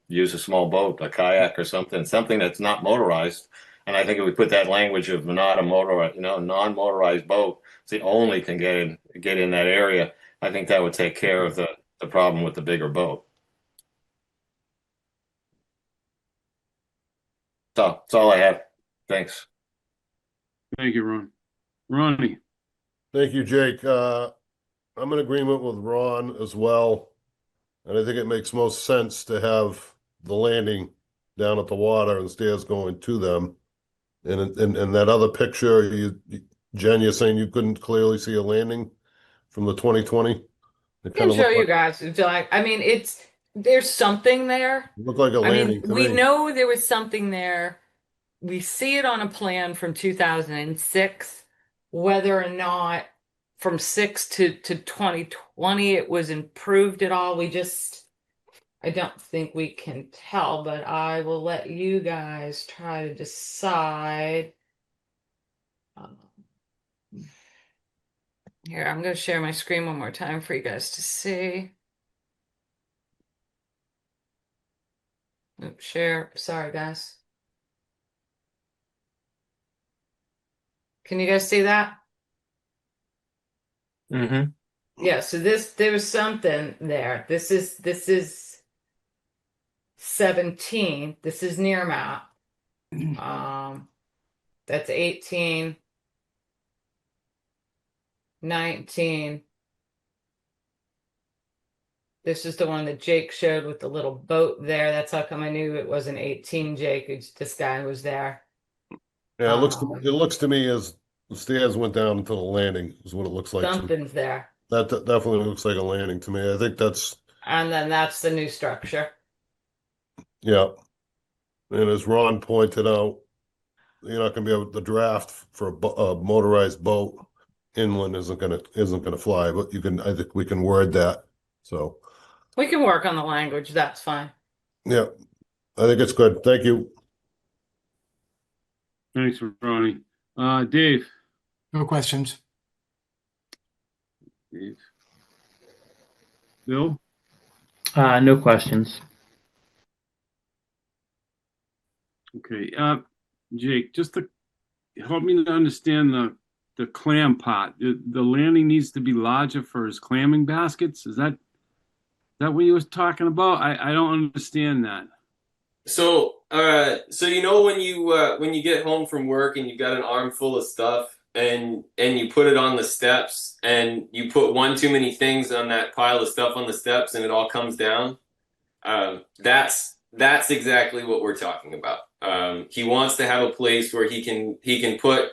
S4: use a small boat, a kayak or something that's not motorized. And I think if we put that language of not a motorized, non-motorized boat, it's the only can get in that area, I think that would take care of the problem with the bigger boat. So that's all I have. Thanks.
S1: Thank you, Ron. Ronnie?
S6: Thank you, Jake. I'm in agreement with Ron as well. And I think it makes most sense to have the landing down at the water and stairs going to them. And in that other picture, Jen, you're saying you couldn't clearly see a landing from the 2020?
S7: I can show you guys. There's something there.
S6: Looked like a landing to
S7: we
S6: me.
S7: know there was something there. We see it on a plan from 2006. Whether or not from 6 to 2020 it was improved at all, I don't think we can tell, but I will let you guys try to decide. Here, I'm going to share my screen one more time for you guys to see. Oops, share. Sorry, guys. Can you guys see that?
S4: Mm-hmm.
S7: Yeah, so there was something there. This is 17. This is near map. That's 18, 19, This is the one that Jake showed with the little boat there. That's how come I knew it wasn't 18, Jake. This guy was there.
S6: Yeah, it looks to me as the stairs went down to the landing is what it looks like.
S7: Something's there.
S6: That definitely looks like a landing to me. I think that's,
S7: And then that's the new structure.
S6: yeah. And as Ron pointed out, you're not gonna be able, the draft for a motorized boat inland isn't gonna fly, but I think we can word that. So,
S7: We can work on the language. That's fine.
S6: yeah, I think it's good. Thank you.
S1: Thanks, Ronnie. Dave.
S9: No questions.
S1: Dave. Bill?
S3: No questions.
S1: Okay. Jake, just to help me to understand the clam pot. The landing needs to be larger for his clamming baskets. Is that what you was talking about? I don't understand that.
S11: So, you know when you get home from work and you got an armful of stuff and you put it on the steps and you put one too many things on that pile of stuff on the steps and it all comes down. That's exactly what we're talking about. He wants to have a place where he can put,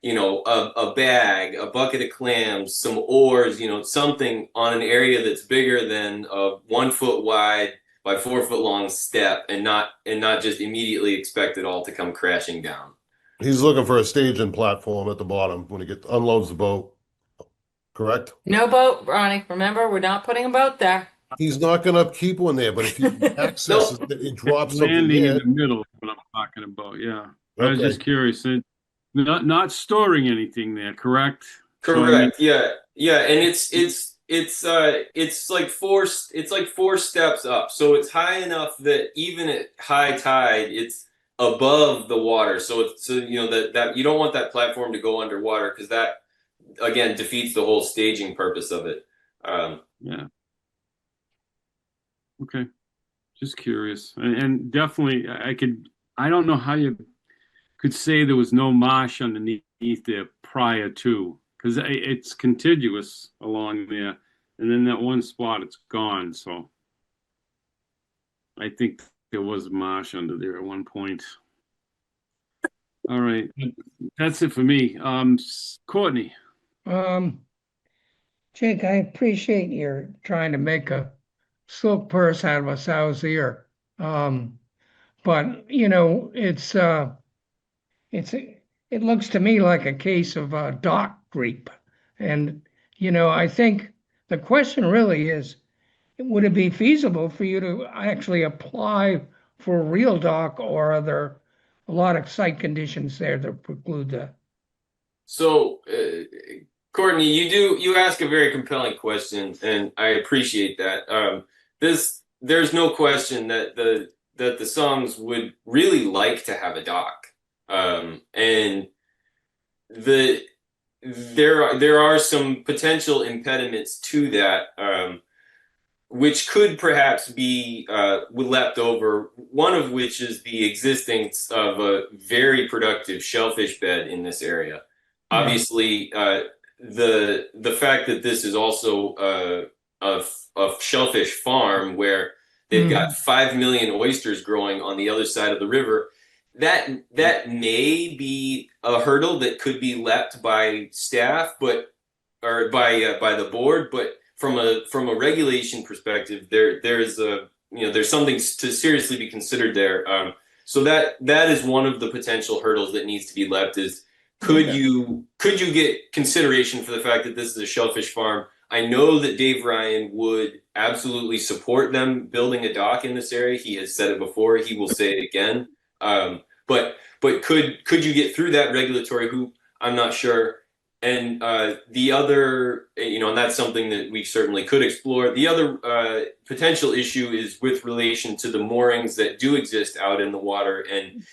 S11: you know, a bag, a bucket of clams, some oars, you know, something on an area that's bigger than a 1 foot wide by 4 foot long step, and not just immediately expect it all to come crashing down.
S6: He's looking for a staging platform at the bottom when he unloads the boat. Correct?
S7: No boat, Ronnie. Remember, we're not putting a boat there.
S6: He's not gonna keep one there, but if he accesses it, he drops something
S1: Landing in
S6: in.
S1: the middle is what I'm talking about. Yeah. I was
S6: Okay.
S1: just curious. Not storing anything there, correct?
S11: Correct. Yeah. And it's like four steps up. So it's high enough that even at high tide, it's above the water. So you know that you don't want that platform to go underwater, because that again defeats the whole staging purpose of it.
S1: Yeah. Okay. Just curious. And definitely I don't know how you could say there was no marsh underneath there prior to, because it's contiguous along there, and then that one spot it's gone. So I think there was marsh under there at one point. All right, that's it for me. Courtney.
S2: Jake, I appreciate your trying to make a silk purse out of a sow's ear. But you know, it looks to me like a case of dock creep. And you know, I think the question really is, would it be feasible for you to actually apply for a real dock, or are there a lot of site conditions there that preclude that?
S11: So, Courtney, you ask a very compelling question, and I appreciate that. There's no question that the Songs would really like to have a dock, and there are some potential impediments to that, which could perhaps be leapt over. One of which is the existence of a very productive shellfish bed in this area. Obviously, the fact that this is also a shellfish farm where they've got 5 million oysters growing on the other side of the river, that may be a hurdle that could be leapt by staff, or by the board. But from a regulation perspective, there's something to seriously be considered there. So that is one of the potential hurdles that needs to be leapt. Is could you get consideration for the fact that this is a shellfish farm? I know that Dave Ryan would absolutely support them building a dock in this area. He has said it before. He will say it again. But could you get through that regulatory hoop? I'm not sure. And the other, and that's something that we certainly could explore. The other potential issue is with relation to the moorings that do exist out in the water, and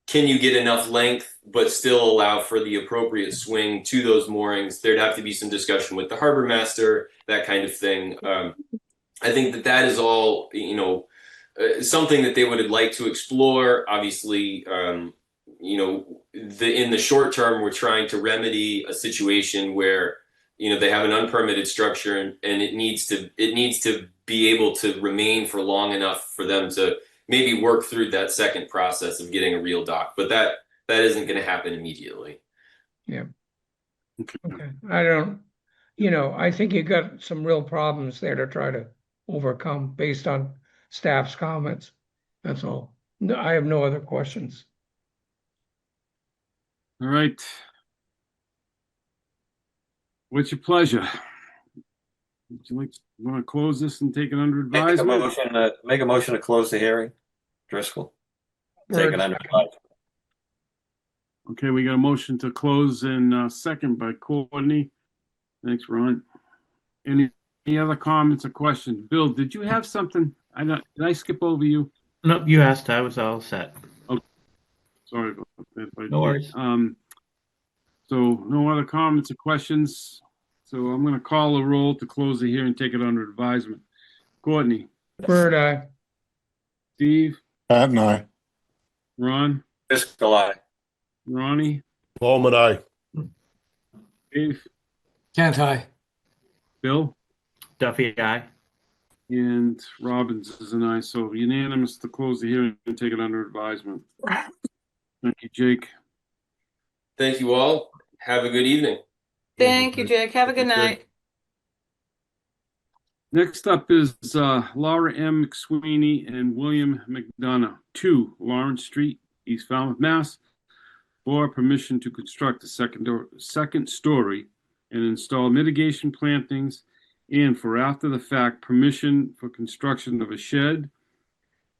S11: can you get enough length but still allow for the appropriate swing to those moorings? There'd have to be some discussion with the harbor master, that kind of thing. I think that is all, something that they would like to explore. Obviously, in the short term, we're trying to remedy a situation where, they have an unpermitted structure and it needs to be able to remain for long enough for them to maybe work through that second process of getting a real dock. But that isn't going to happen immediately.
S2: Yeah. Okay. I don't, I think you got some real problems there to try to overcome based on staff's comments. That's all. No, I have no other questions.
S1: All right. What's your pleasure? Would you want to close this and take it under advisement?
S4: Make a motion to close the hearing. Driscoll. Take it under advisement.
S1: Okay, we got a motion to close in second by Courtney. Thanks, Ron. Any other comments or questions? Bill, did you have something? Did I skip over you?
S3: Nope, you asked. I was all set.
S1: Okay. Sorry about that.
S3: No worries.
S1: So no other comments or questions. So I'm going to call a roll to close the hearing and take it under advisement. Courtney.
S2: Bird eye.
S1: Steve.
S5: Pat and I.
S1: Ron.
S4: Driscoll, aye.
S1: Ronnie.
S6: Bowman, aye.
S1: Dave.
S9: Can't I?
S1: Bill.
S3: Duffy, aye.
S1: And Robbins is an aye. So unanimous to close the hearing and take it under advisement. Thank you, Jake.
S11: Thank you all. Have a good evening.
S7: Thank you, Jake. Have a good night.
S1: Next up is Laura M. McSweeney and William McDonough, 2 Lawrence Street, East Falmouth, Mass. For permission to construct a second story and install mitigation plantings, and for after the fact permission for construction of a shed,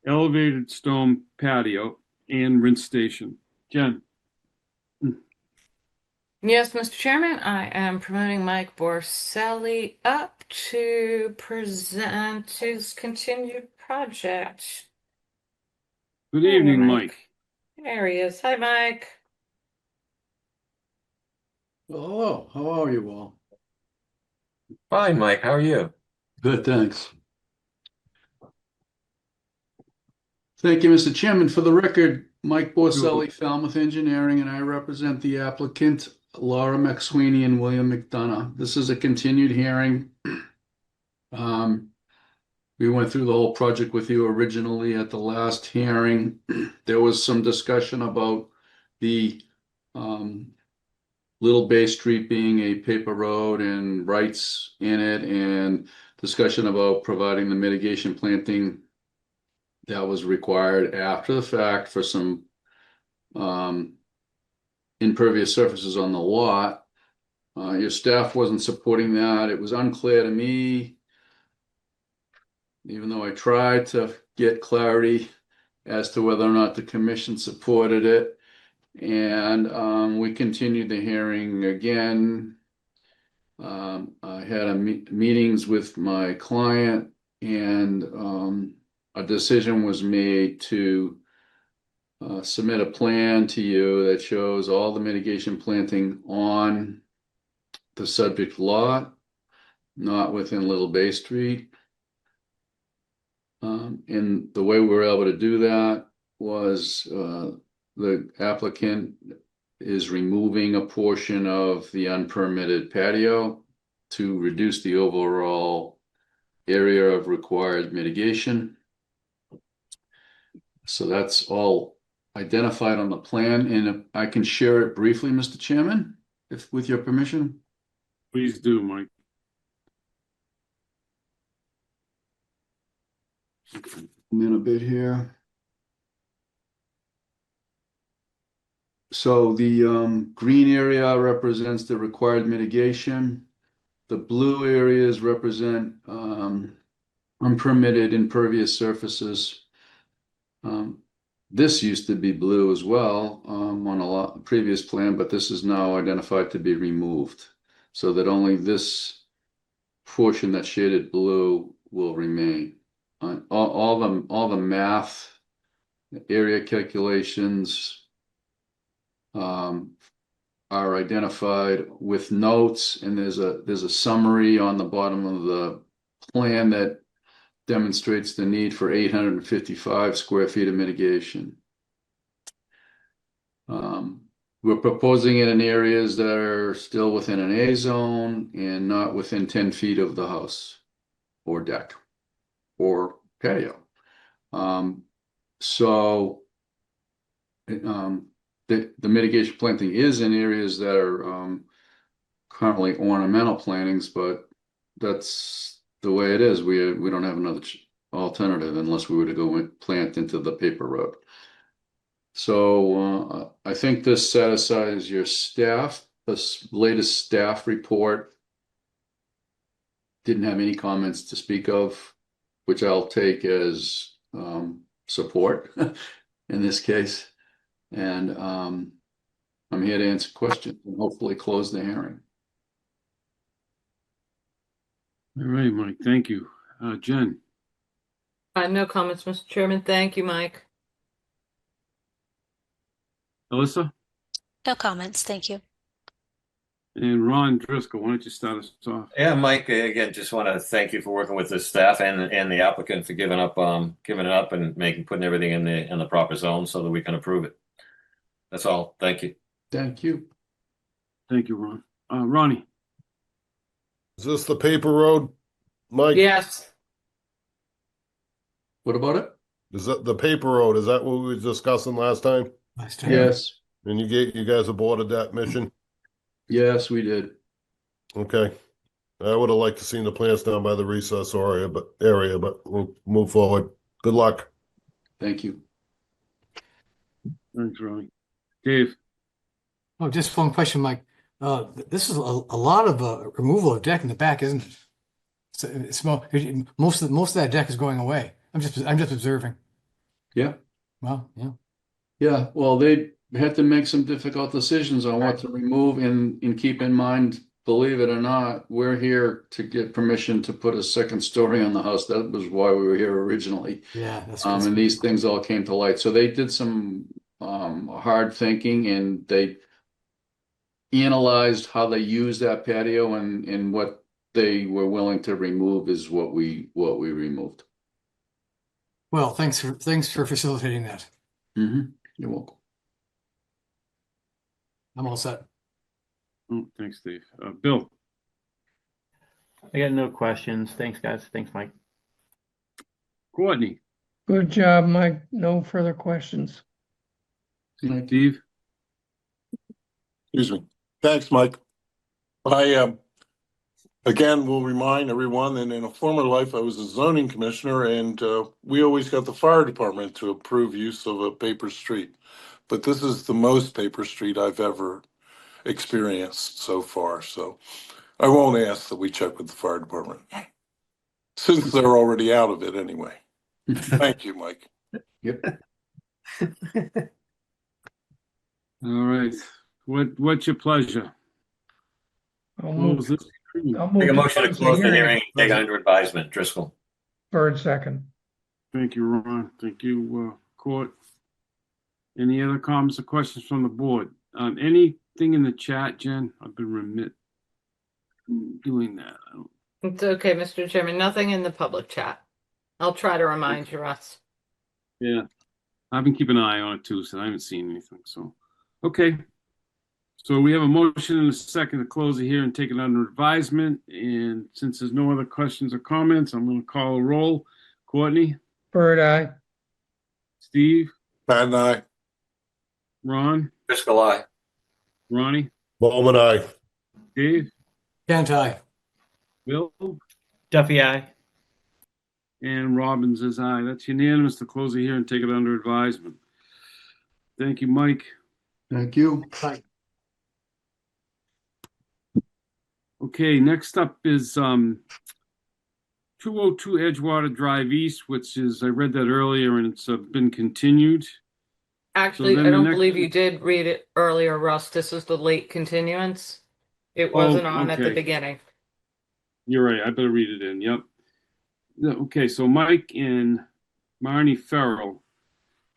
S1: elevated stone patio, and rinse station. Jen.
S7: Yes, Mr. Chairman, I am promoting Mike Borselli up to present his continued project.
S1: Good evening, Mike.
S7: There he is. Hi, Mike.
S12: Hello, how are you all?
S4: Fine, Mike. How are you?
S12: Good, thanks. Thank you, Mr. Chairman. For the record, Mike Borselli, Falmouth Engineering, and I represent the applicant, Laura McSweeney and William McDonough. This is a continued hearing. We went through the whole project with you originally at the last hearing. There was some discussion about the Little Bay Street being a paper road and rights in it, and discussion about providing the mitigation planting that was required after the fact for some impervious surfaces on the lot. Your staff wasn't supporting that. It was unclear to me, even though I tried to get clarity as to whether or not the commission supported it. And we continued the hearing again. I had meetings with my client, and a decision was made to submit a plan to you that shows all the mitigation planting on the subject lot, not within Little Bay Street. And the way we were able to do that was the applicant is removing a portion of the unpermitted patio to reduce the overall area of required mitigation. So that's all identified on the plan, and I can share it briefly, Mr. Chairman, if with your permission.
S1: Please do, Mike.
S12: I'm in a bit here. So the green area represents the required mitigation. The blue areas represent unpermitted impervious surfaces. This used to be blue as well on a previous plan, but this is now identified to be removed, so that only this portion that's shaded blue will remain. All the math, area calculations are identified with notes, and there's a summary on the bottom of the plan that demonstrates the need for 855 square feet of mitigation. We're proposing it in areas that are still within an A zone and not within 10 feet of the house or deck. or patio. So the mitigation planting is in areas that are currently ornamental plantings, but that's the way it is. We don't have another alternative unless we were to go and plant into the paper road. So I think this satisfies your staff. This latest staff report didn't have any comments to speak of, which I'll take as support in this case. And I'm here to answer questions and hopefully close the hearing.
S1: All right, Mike, thank you. Jen?
S7: No comments, Mr. Chairman. Thank you, Mike.
S1: Alyssa?
S10: No comments, thank you.
S1: And Ron Driscoll, why don't you start us off?
S4: Yeah, Mike, again, just want to thank you for working with the staff and the applicant for giving up and putting everything in the proper zone so that we can approve it. That's all. Thank you.
S12: Thank you.
S1: Thank you, Ron. Ronnie?
S6: Is this the paper road, Mike?
S7: Yes.
S12: What about it?
S6: Is that the paper road? Is that what we were discussing last time?
S12: Yes.
S6: And you guys aborted that mission?
S12: Yes, we did.
S6: Okay. I would have liked to seen the plants down by the recess area, but we'll move forward. Good luck.
S12: Thank you.
S1: Thanks, Ronnie. Dave?
S9: Oh, just one question, Mike. This is a lot of removal of deck in the back, isn't it? It's most of that deck is going away. I'm just observing.
S12: Yeah.
S9: Well, yeah.
S12: Yeah. Well, they had to make some difficult decisions on what to remove and keep in mind, believe it or not, we're here to get permission to put a second story on the house. That was why we were here originally.
S9: Yeah.
S12: And these things all came to light. So they did some hard thinking, and they analyzed how they use that patio, and what they were willing to remove is what we removed.
S9: Well, thanks for facilitating that.
S12: Mm-hmm. You're welcome.
S9: I'm all set.
S1: Oh, thanks, Dave. Bill?
S3: I got no questions. Thanks, guys. Thanks, Mike.
S1: Courtney?
S2: Good job, Mike. No further questions.
S1: Steve?
S5: Excuse me. Thanks, Mike. I again will remind everyone that in a former life I was a zoning commissioner, and we always got the fire department to approve use of a paper street. But this is the most paper street I've ever experienced so far. So I won't ask that we check with the fire department, since they're already out of it anyway. Thank you, Mike.
S12: Yep.
S1: All right. What's your pleasure?
S2: I'll move
S1: Close this.
S4: Make a motion to close the hearing and take under advisement. Driscoll.
S2: Bird second.
S1: Thank you, Ron. Thank you, Court. Any other comments or questions from the board? Anything in the chat, Jen? I've been remit doing that.
S7: It's okay, Mr. Chairman. Nothing in the public chat. I'll try to remind you, Russ.
S1: Yeah, I've been keeping an eye on it too, so I haven't seen anything. So, okay. So we have a motion and a second to close it here and take it under advisement. And since there's no other questions or comments, I'm going to call a roll. Courtney?
S2: Bird eye.
S1: Steve?
S5: Pat and I.
S1: Ron?
S4: Driscoll, aye.
S1: Ronnie?
S6: Bowman, aye.
S1: Dave?
S9: Can't I?
S1: Bill?
S3: Duffy, aye.
S1: And Robbins is aye. That's unanimous to close it here and take it under advisement. Thank you, Mike.
S12: Thank you.
S9: Bye.
S1: Okay, next up is 202 Edgewater Drive East, which is, I read that earlier, and it's been continued.
S7: Actually,
S1: then
S7: I
S1: the
S7: don't
S1: next-
S7: believe you did read it earlier, Russ. This is the late continuance. It wasn't on at the
S1: okay.
S7: beginning.
S1: You're right. I better read it in. Yep. Okay, so Mike and Marnie Farrell,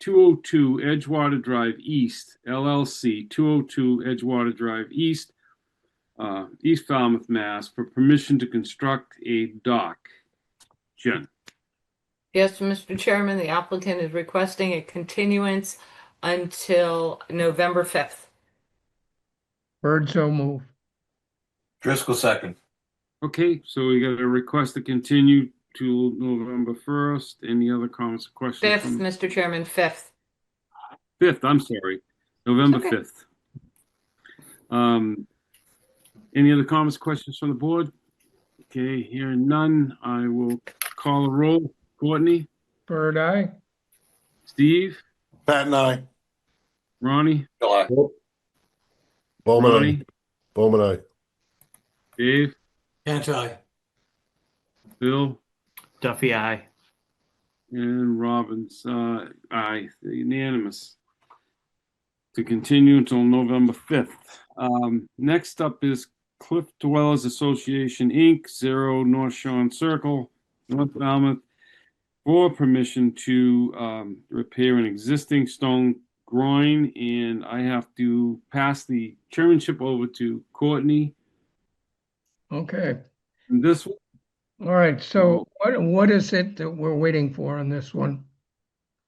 S1: 202 Edgewater Drive East, LLC, 202 Edgewater Drive East, East Falmouth, Mass, for permission to construct a dock. Jen.
S7: Yes, Mr. Chairman, the applicant is requesting a continuance until November 5th.
S2: Bird so move.
S4: Driscoll, second.
S1: Okay, so we got a request to continue to November 1st. Any other comments or questions?
S7: 5th,
S1: from-
S7: Mr. Chairman, 5th.
S1: 5th, I'm sorry, November
S7: Okay.
S1: 5th. Any other comments, questions from the board? Okay, hearing none, I will call a roll. Courtney,
S2: Bird eye.
S1: Steve,
S5: Pat and I.
S1: Ronnie,
S4: July.
S6: Bowman, aye.
S1: Ronnie,
S6: Bowman, aye.
S1: Dave,
S9: Anti.
S1: Bill,
S3: Duffy, aye.
S1: and Robbins. Aye, unanimous. To continue until November 5th. Next up is Cliff Dwellers Association, Inc., 0 North Shore Circle, North Falmouth, for permission to repair an existing stone groin, and I have to pass the chairmanship over to Courtney.
S2: Okay.
S1: And this,
S2: All right. So what is it that we're waiting for on this one?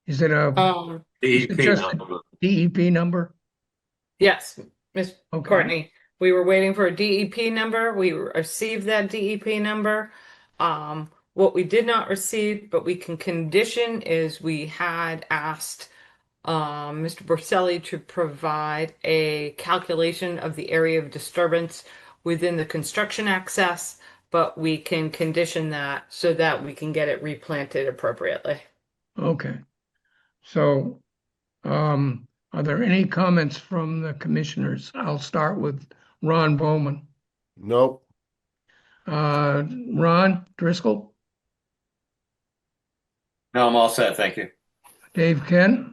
S2: Is it a is it just a DEP number?
S7: Yes, Miss
S2: Okay.
S7: Courtney, we were waiting for a DEP number. We received that DEP number. What we did not receive, but we can condition, is we had asked Mr. Borselli to provide a calculation of the area of disturbance within the construction access, but we can condition that so that we can get it replanted appropriately.
S2: Okay. So, are there any comments from the commissioners? I'll start with Ron Bowman.
S6: Nope.
S2: Ron Driscoll,
S4: No, I'm all set, thank you.
S2: Dave Kent,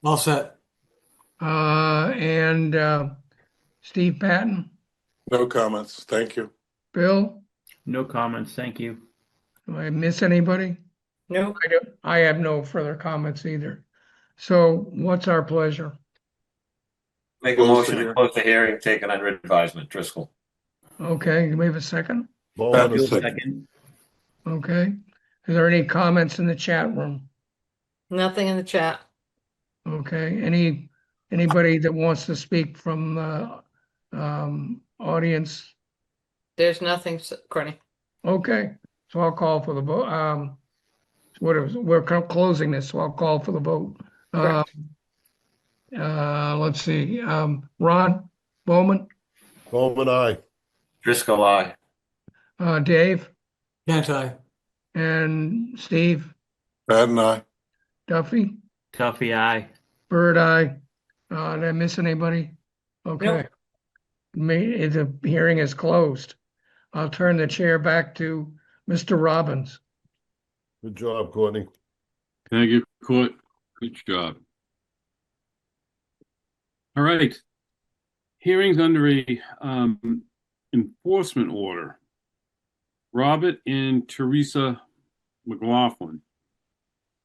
S9: All set.
S2: and Steve Patton,
S5: No comments. Thank you.
S2: Bill.
S3: No comments, thank you.
S2: Do I miss anybody?
S7: Nope.
S2: I have no further comments either. So what's our pleasure?
S4: Make a
S5: Close the
S4: motion to
S5: hearing.
S4: close the hearing, take it under advisement, Driscoll.
S2: Okay, do we have a second?
S6: Bowman,
S5: Pat,
S6: aye.
S3: Second.
S2: Okay. Is there any comments in the chat room?
S7: Nothing in the chat.
S2: Okay, anybody that wants to speak from the audience?
S7: There's nothing, Courtney.
S2: Okay, so I'll call for the vote. We're closing this, so I'll call for the vote.
S7: Correct.
S2: Let's see, Ron Bowman,
S6: Bowman, aye.
S4: Driscoll, aye.
S2: Dave,
S9: Anti.
S2: and Steve,
S5: Pat and I.
S2: Duffy,
S3: Duffy, aye.
S2: Bird eye. Did I miss anybody? Okay. The hearing is closed. I'll turn the chair back to Mr. Robbins.
S6: Good job, Courtney.
S1: thank you, Court. Good job. All right. Hearings under a enforcement order. Robert and Teresa McLaughlin.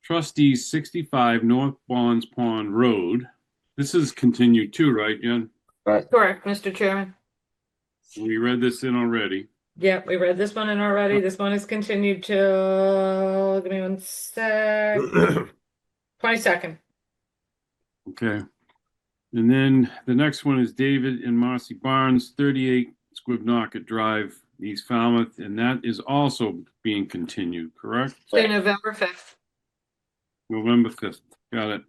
S1: Trustees 65 North Bonds Pond Road. This is continued too, right, Jen?
S7: Correct, Mr. Chairman.
S1: We read this in already.
S7: Yep, we read this one in already. This one is continued till, give me one sec, 22nd.
S1: Okay. And then the next one is David and Marcy Barnes, 38 Squibnocket Drive, East Falmouth, and that is also being continued, correct?
S7: To November 5th.
S1: November 5th. Got it.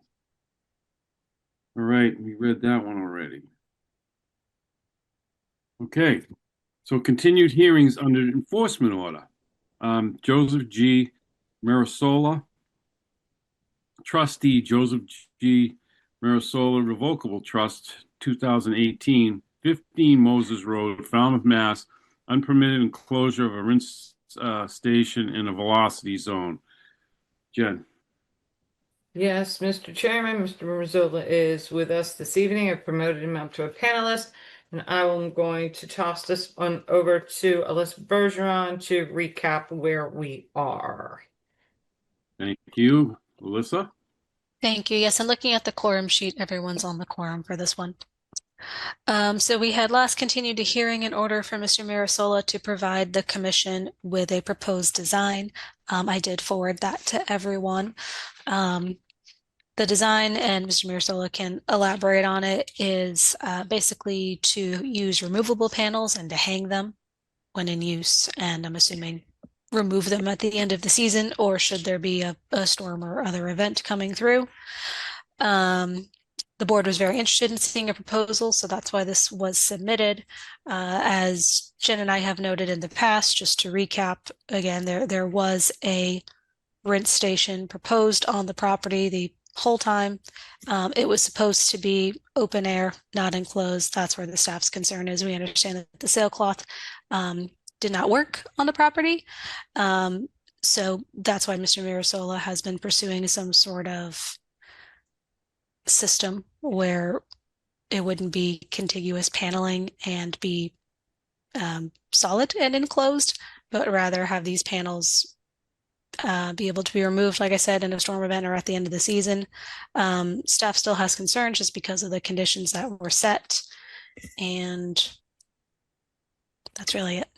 S1: All right, we read that one already. Okay, so continued hearings under enforcement order. Joseph G. Marisola, trustee Joseph G. Marisola Revocable Trust, 2018, 15 Moses Road, Falmouth, Mass. Unpermitted enclosure of a rinse station in a velocity zone. Jen.
S7: Yes, Mr. Chairman, Mr. Marisola is with us this evening. I've promoted him up to a panelist, and I am going to toss this one over to Alyssa Bergeron to recap where we are.
S1: Thank you. Alyssa?
S10: Thank you. Yes, and looking at the quorum sheet, everyone's on the quorum for this one. So we had last continued a hearing in order for Mr. Marisola to provide the commission with a proposed design. I did forward that to everyone. The design, and Mr. Marisola can elaborate on it, is basically to use removable panels and to hang them when in use. And I'm assuming remove them at the end of the season, or should there be a storm or other event coming through. The board was very interested in seeing a proposal, so that's why this was submitted. As Jen and I have noted in the past, just to recap, again, there was a rinse station proposed on the property the whole time. It was supposed to be open air, not enclosed. That's where the staff's concern is. We understand that the sailcloth did not work on the property. So that's why Mr. Mirasola has been pursuing some sort of system where it wouldn't be contiguous paneling and be solid and enclosed, but rather have these panels be able to be removed, like I said, in a storm event or at the end of the season. Staff still has concerns just because of the conditions that were set, and that's really it.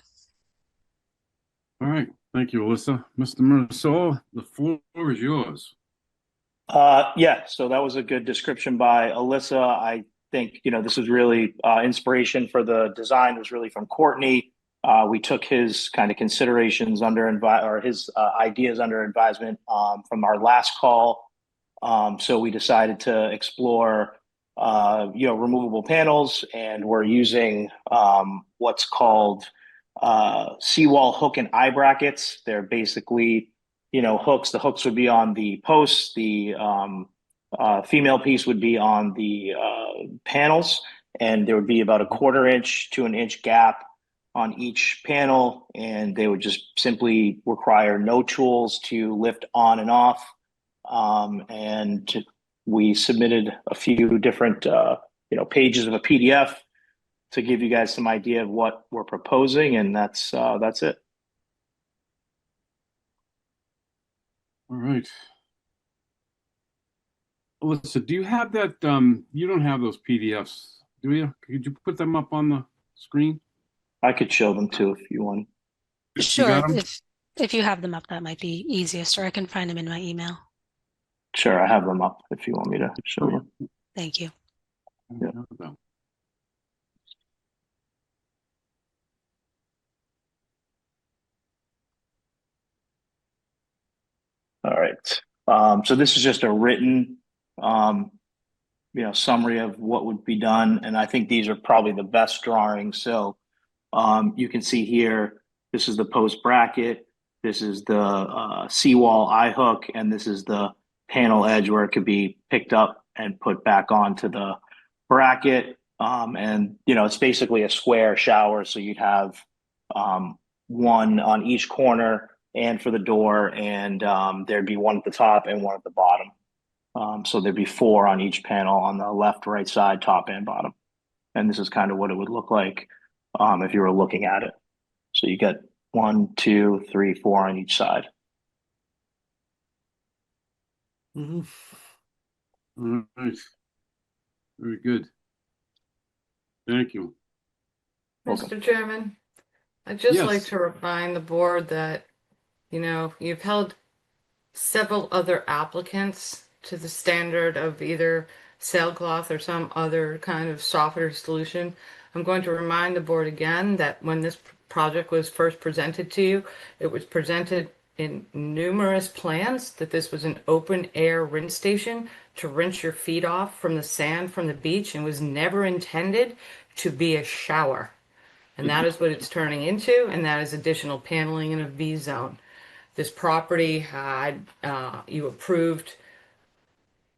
S1: All right. Thank you, Alyssa. Mr. Mirasola, the floor is yours.
S13: Yeah, so that was a good description by Alyssa. I think, this was really inspiration for the design was really from Courtney. We took his kind of considerations his ideas under advisement from our last call. So we decided to explore, removable panels, and we're using what's called seawall hook and eye brackets. They're basically, hooks. The hooks would be on the posts. The female piece would be on the panels, and there would be about a 1/4 inch to an inch gap on each panel, and they would just simply require no tools to lift on and off. And we submitted a few different, pages of a PDF to give you guys some idea of what we're proposing, and that's it.
S1: All right. Alyssa, do you have that? You don't have those PDFs, do you? Could you put them up on the screen?
S13: I could show them too if you want.
S10: Sure. If you have them up, that might be easiest, or I can find them in my email.
S13: Sure, I have them up if you want me to show you.
S10: Thank you.
S13: Yeah. All right. So this is just a written, summary of what would be done, and I think these are probably the best drawings. So you can see here, this is the post bracket, this is the seawall eye hook, and this is the panel edge where it could be picked up and put back onto the bracket. And it's basically a square shower, so you'd have one on each corner and for the door, and there'd be one at the top and one at the bottom. So there'd be 4 on each panel on the left, right side, top and bottom. And this is kind of what it would look like if you were looking at it. So you get 1, 2, 3, 4 on each side.
S1: All right. Very good. Thank you.
S7: Mr. Chairman, I'd just
S1: Yes.
S7: like to remind the board that, you've held several other applicants to the standard of either sailcloth or some other kind of softer solution. I'm going to remind the board again that when this project was first presented to you, it was presented in numerous plans that this was an open air rinse station to rinse your feet off from the sand from the beach, and was never intended to be a shower. And that is what it's turning into, and that is additional paneling in a V zone. This property had, you approved,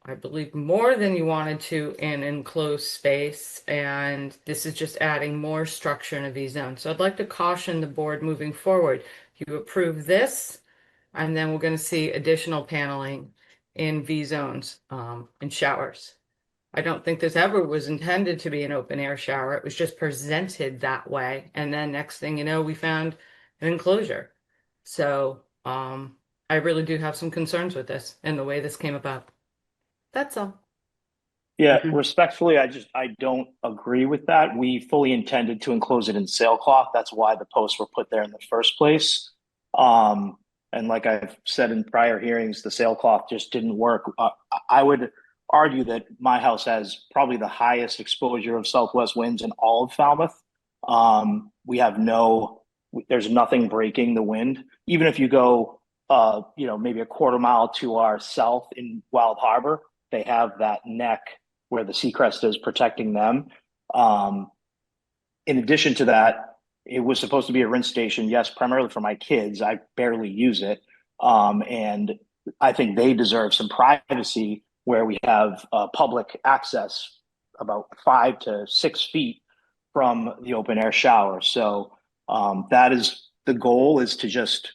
S7: I believe, more than you wanted to in enclosed space, and this is just adding more structure in a V zone. So I'd like to caution the board moving forward. You approve this, and then we're going to see additional paneling in V zones and showers. I don't think this ever was intended to be an open air shower. It was just presented that way. And then next thing you know, we found an enclosure. So I really do have some concerns with this and the way this came about. That's all.
S13: Yeah, respectfully, I don't agree with that. We fully intended to enclose it in sailcloth. That's why the posts were put there in the first place. And like I've said in prior hearings, the sailcloth just didn't work. I would argue that my house has probably the highest exposure of southwest winds in all of Falmouth. We have no there's nothing breaking the wind. Even if you go, maybe a quarter mile to our south in Wild Harbor, they have that neck where the Seacrest is protecting them. In addition to that, it was supposed to be a rinse station, yes, primarily for my kids. I barely use it. And I think they deserve some privacy where we have public access about 5 to 6 feet from the open air shower. So that is the goal, is to just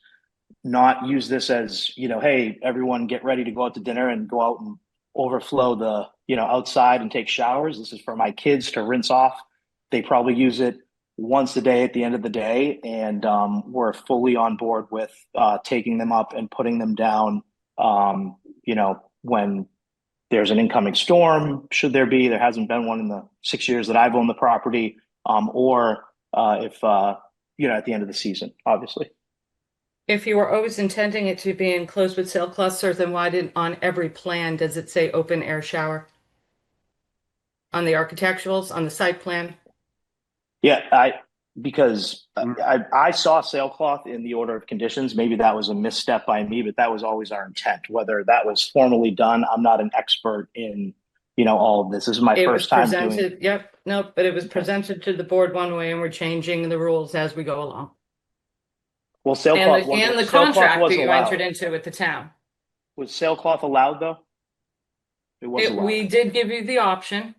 S13: not use this as, hey, everyone get ready to go out to dinner and go out and overflow the, outside and take showers. This is for my kids to rinse off. They probably use it once a day at the end of the day. And we're fully on board with taking them up and putting them down, when there's an incoming storm, should there be. There hasn't been one in the 6 years that I've owned the property, or if, at the end of the season, obviously.
S7: If you were always intending it to be enclosed with sailcloth, sir, then why didn't on every plan does it say open air shower? On the architecturals, on the site plan?
S13: Yeah, because I saw sailcloth in the order of conditions. Maybe that was a misstep by me, but that was always our intent. Whether that was formally done, I'm not an expert in, all of this. This is my first time doing it.
S7: Yep, no, but it was presented to the board one way, and we're changing the rules as we go along.
S13: Well, sailcloth
S7: And the contract that you entered into with the town.
S13: Was sailcloth allowed, though? It was allowed.
S7: We did give you the option,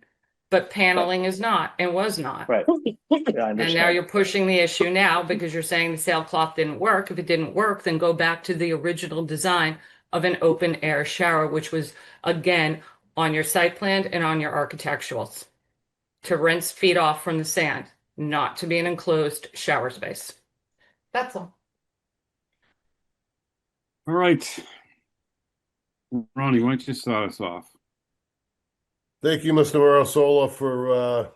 S7: but paneling is not, and was not.
S13: Right. Yeah, I
S7: And now
S13: understand.
S7: you're pushing the issue now because you're saying the sailcloth didn't work. If it didn't work, then go back to the original design of an open air shower, which was, again, on your site plan and on your architecturals, to rinse feet off from the sand, not to be an enclosed shower space. That's all.
S1: All right. Ronnie, why don't you start us off?
S6: Thank you, Mr. Marasola, for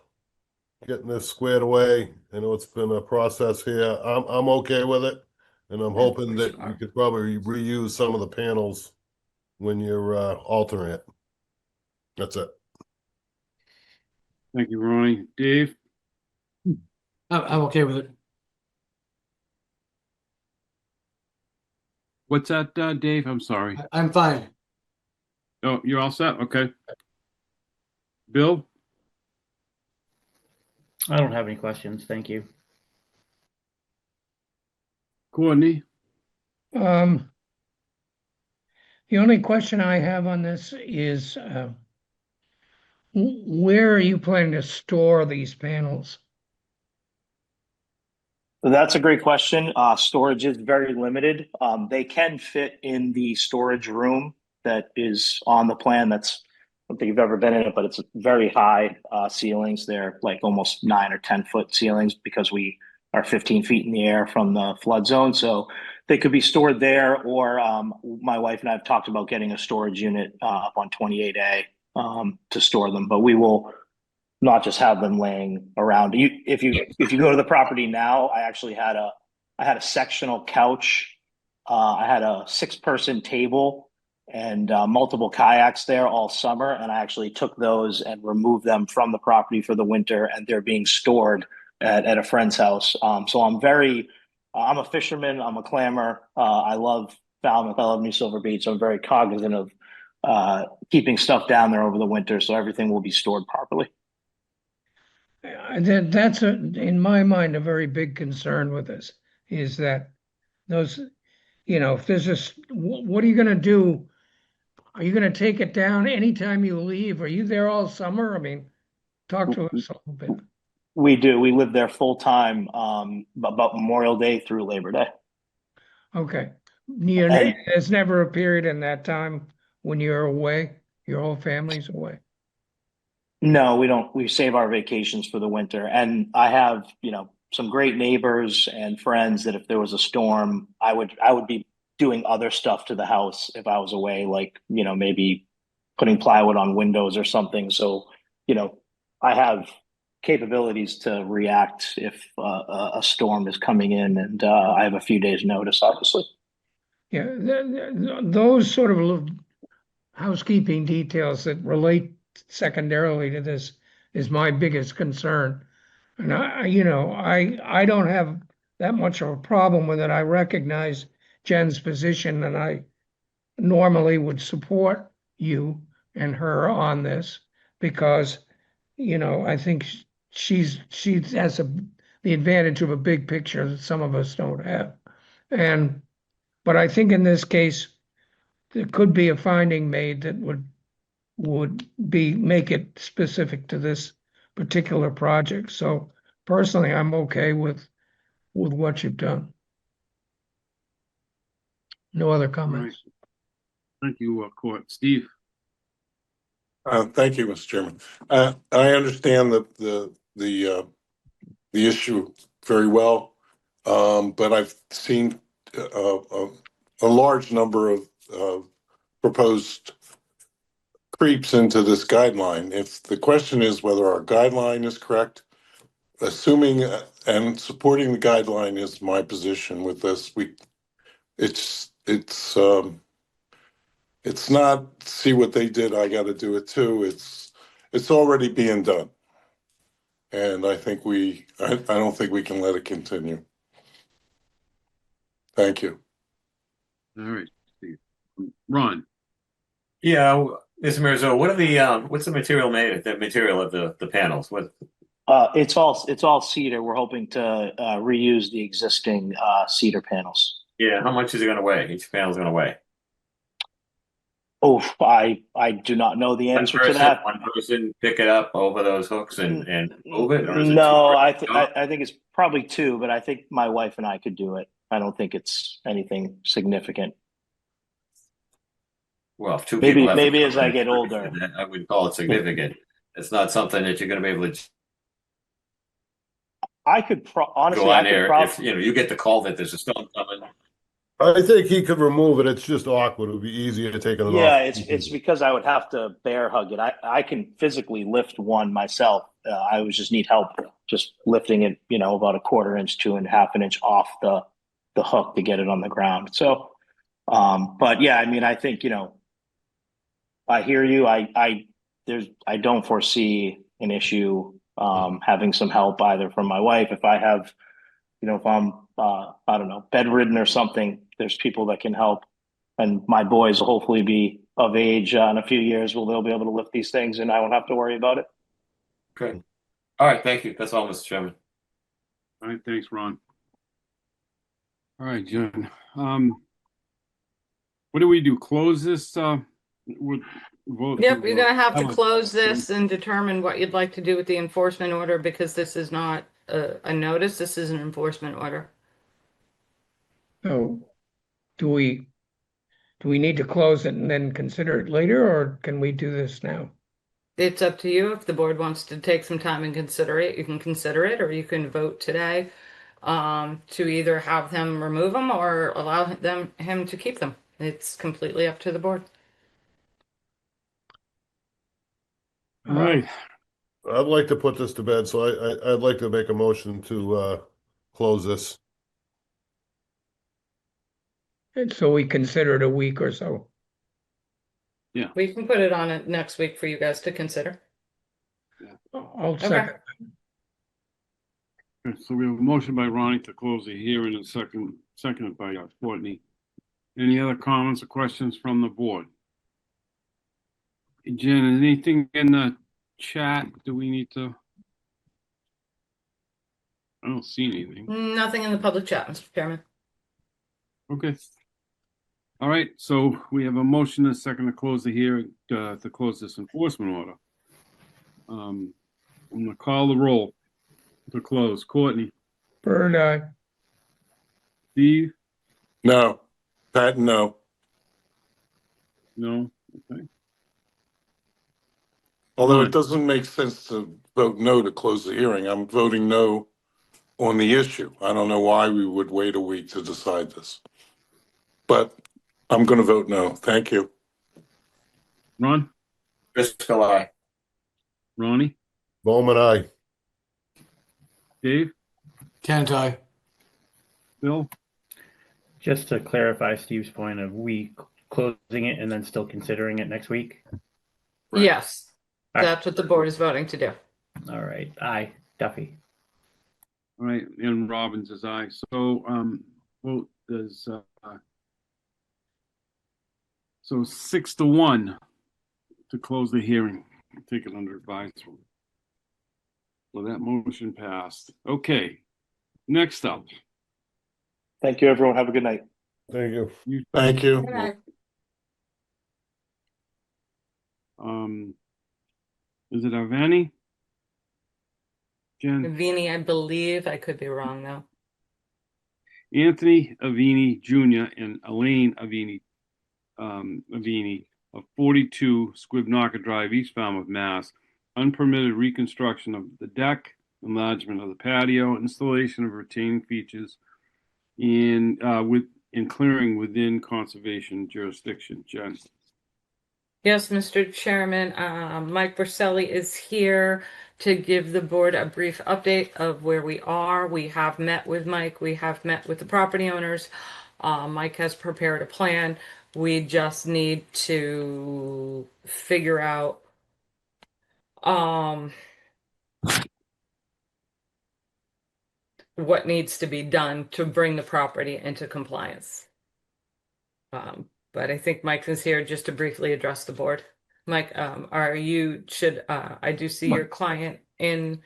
S6: getting this squared away. I know it's been a process here. I'm okay with it, and I'm hoping that you could probably reuse some of the panels when you're altering it. That's it.
S1: Thank you, Ronnie. Dave?
S9: I'm okay with it.
S1: What's that, Dave? I'm sorry.
S9: I'm fine.
S1: Oh, you're all set? Okay. Bill?
S3: I don't have any questions. Thank you.
S1: Courtney?
S2: The only question I have on this is, where are you planning to store these panels?
S13: That's a great question. Storage is very limited. They can fit in the storage room that is on the plan. I don't think you've ever been in it, but it's very high ceilings. They're like almost 9 or 10-foot ceilings because we are 15 feet in the air from the flood zone. So they could be stored there, or my wife and I have talked about getting a storage unit up on 28A to store them. But we will not just have them laying around. If you go to the property now, I had a sectional couch. I had a 6-person table and multiple kayaks there all summer, and I actually took those and removed them from the property for the winter, and they're being stored at a friend's house. So I'm a fisherman, I'm a clammer. I love Falmouth, I love New Silver Beach. So I'm very cognizant of keeping stuff down there over the winter, so everything will be stored properly.
S2: That's in my mind, a very big concern with this, is that those, if there's just, what are you going to do? Are you going to take it down anytime you leave? Are you there all summer? I mean, talk to us a little bit.
S13: We do. We live there full time, about Memorial Day through Labor Day.
S2: Okay. There's never a period in that time when you're away, your whole family's away.
S13: No, we don't. We save our vacations for the winter. And I have, some great neighbors and friends that if there was a storm, I would be doing other stuff to the house if I was away, like, maybe putting plywood on windows or something. So, I have capabilities to react if a storm is coming in, and I have a few days notice, obviously.
S2: Yeah, those sort of little housekeeping details that relate secondarily to this is my biggest concern. And I don't have that much of a problem with it. I recognize Jen's position, and I normally would support you and her on this because, I think she has the advantage of a big picture that some of us don't have. But I think in this case, there could be a finding made that would make it specific to this particular project. So personally, I'm okay with what you've done. No other comments.
S1: Thank you, Court. Steve?
S5: Thank you, Mr. Chairman. I understand the issue very well, but I've seen a large number of proposed creeps into this guideline. If the question is whether our guideline is correct, assuming and supporting the guideline is my position with this, it's not see what they did, I got to do it too. It's already being done, and I don't think we can let it continue. Thank you.
S1: All right, Steve. Ron?
S4: Yeah, Mr. Mirzo, what's the material made? The material of the panels? What?
S13: It's all cedar. We're hoping to reuse the existing cedar panels.
S4: Yeah, how much is it going to weigh? Each panel's going to weigh.
S13: Oh, I do not know the answer to that.
S4: One person pick it up over those hooks and move it? Or is it
S13: No, I think it's probably two, but I think my wife and I could do it. I don't think it's anything significant.
S4: Well, if two
S13: Maybe
S4: people have
S13: as I get older,
S4: I would call it significant. It's not something that you're going to be able to
S13: I could honestly
S4: go on there if you get the call that there's a storm coming.
S6: I think he could remove it. It's just awkward. It would be easier to take it off.
S13: Yeah, it's because I would have to bear hug it. I can physically lift one myself. I would just need help just lifting it, about a 1/4 inch to 1/2 inch off the hook to get it on the ground. So, but yeah, I mean, I think, I hear you. I don't foresee an issue having some help either from my wife. If I have, if I'm I don't know, bedridden or something, there's people that can help. And my boys will hopefully be of age in a few years where they'll be able to lift these things and I won't have to worry about it.
S4: Okay. All right, thank you. That's all, Mr. Chairman.
S1: All right, thanks, Ron. All right, Jen. What do we do? Close this? Vote?
S7: Yep, you're gonna have to close this and determine what you'd like to do with the enforcement order because this is not a notice. This is an enforcement order.
S2: So do we need to close it and then consider it later, or can we do this now?
S7: It's up to you. If the board wants to take some time and consider it, you can consider it, or you can vote today to either have them remove them or allow him to keep them. It's completely up to the board.
S1: All right.
S6: I'd like to put this to bed, so I'd like to make a motion to close this.
S2: And so we consider it a week or so.
S1: Yeah.
S7: We can put it on it next week for you guys to consider.
S2: I'll second.
S1: Okay, so we have a motion by Ronnie to close the hearing and seconded by Courtney. Any other comments or questions from the board? Jen, is anything in the chat? Do we need to? I don't see anything.
S7: Nothing in the public chat, Mr. Chairman.
S1: Okay. All right, so we have a motion and a second to close the hearing, to close this enforcement order. I'm gonna call the roll to close. Courtney?
S2: Bird eye.
S1: Steve?
S5: No. Pat, no.
S1: No? Okay.
S5: Although it doesn't make sense to vote no to close the hearing. I'm voting no on the issue. I don't know why we would wait a week to decide this. But I'm going to vote no. Thank you.
S1: Ron?
S4: Driscoll, aye.
S1: Ronnie?
S6: Bowman, aye.
S1: Dave?
S9: Can't I?
S1: Bill?
S3: Just to clarify Steve's point of we closing it and then still considering it next week.
S1: Right.
S7: Yes,
S3: All right.
S7: that's what the board is voting to do.
S3: All right. Aye. Duffy.
S1: All right, and Robbins is aye. So, vote is, so 6-1 to close the hearing. Take it under advisement. Well, that motion passed. Okay, next up.
S13: Thank you, everyone. Have a good night.
S6: Thank you.
S5: Thank you.
S7: Good night.
S1: Is it Avani? Jen?
S7: Vini, I believe. I could be wrong though.
S1: Anthony Avini Jr. and Elaine Avini, Avini of 42 Squibnaka Drive, East Falmouth, Mass. Unpermitted reconstruction of the deck, enlargement of the patio, installation of retaining features in clearing within conservation jurisdiction. Jen.
S7: Yes, Mr. Chairman, Mike Borselli is here to give the board a brief update of where we are. We have met with Mike. We have met with the property owners. Mike has prepared a plan. We just need to figure out what needs to be done to bring the property into compliance. But I think Mike is here just to briefly address the board. Mike, I do see your client in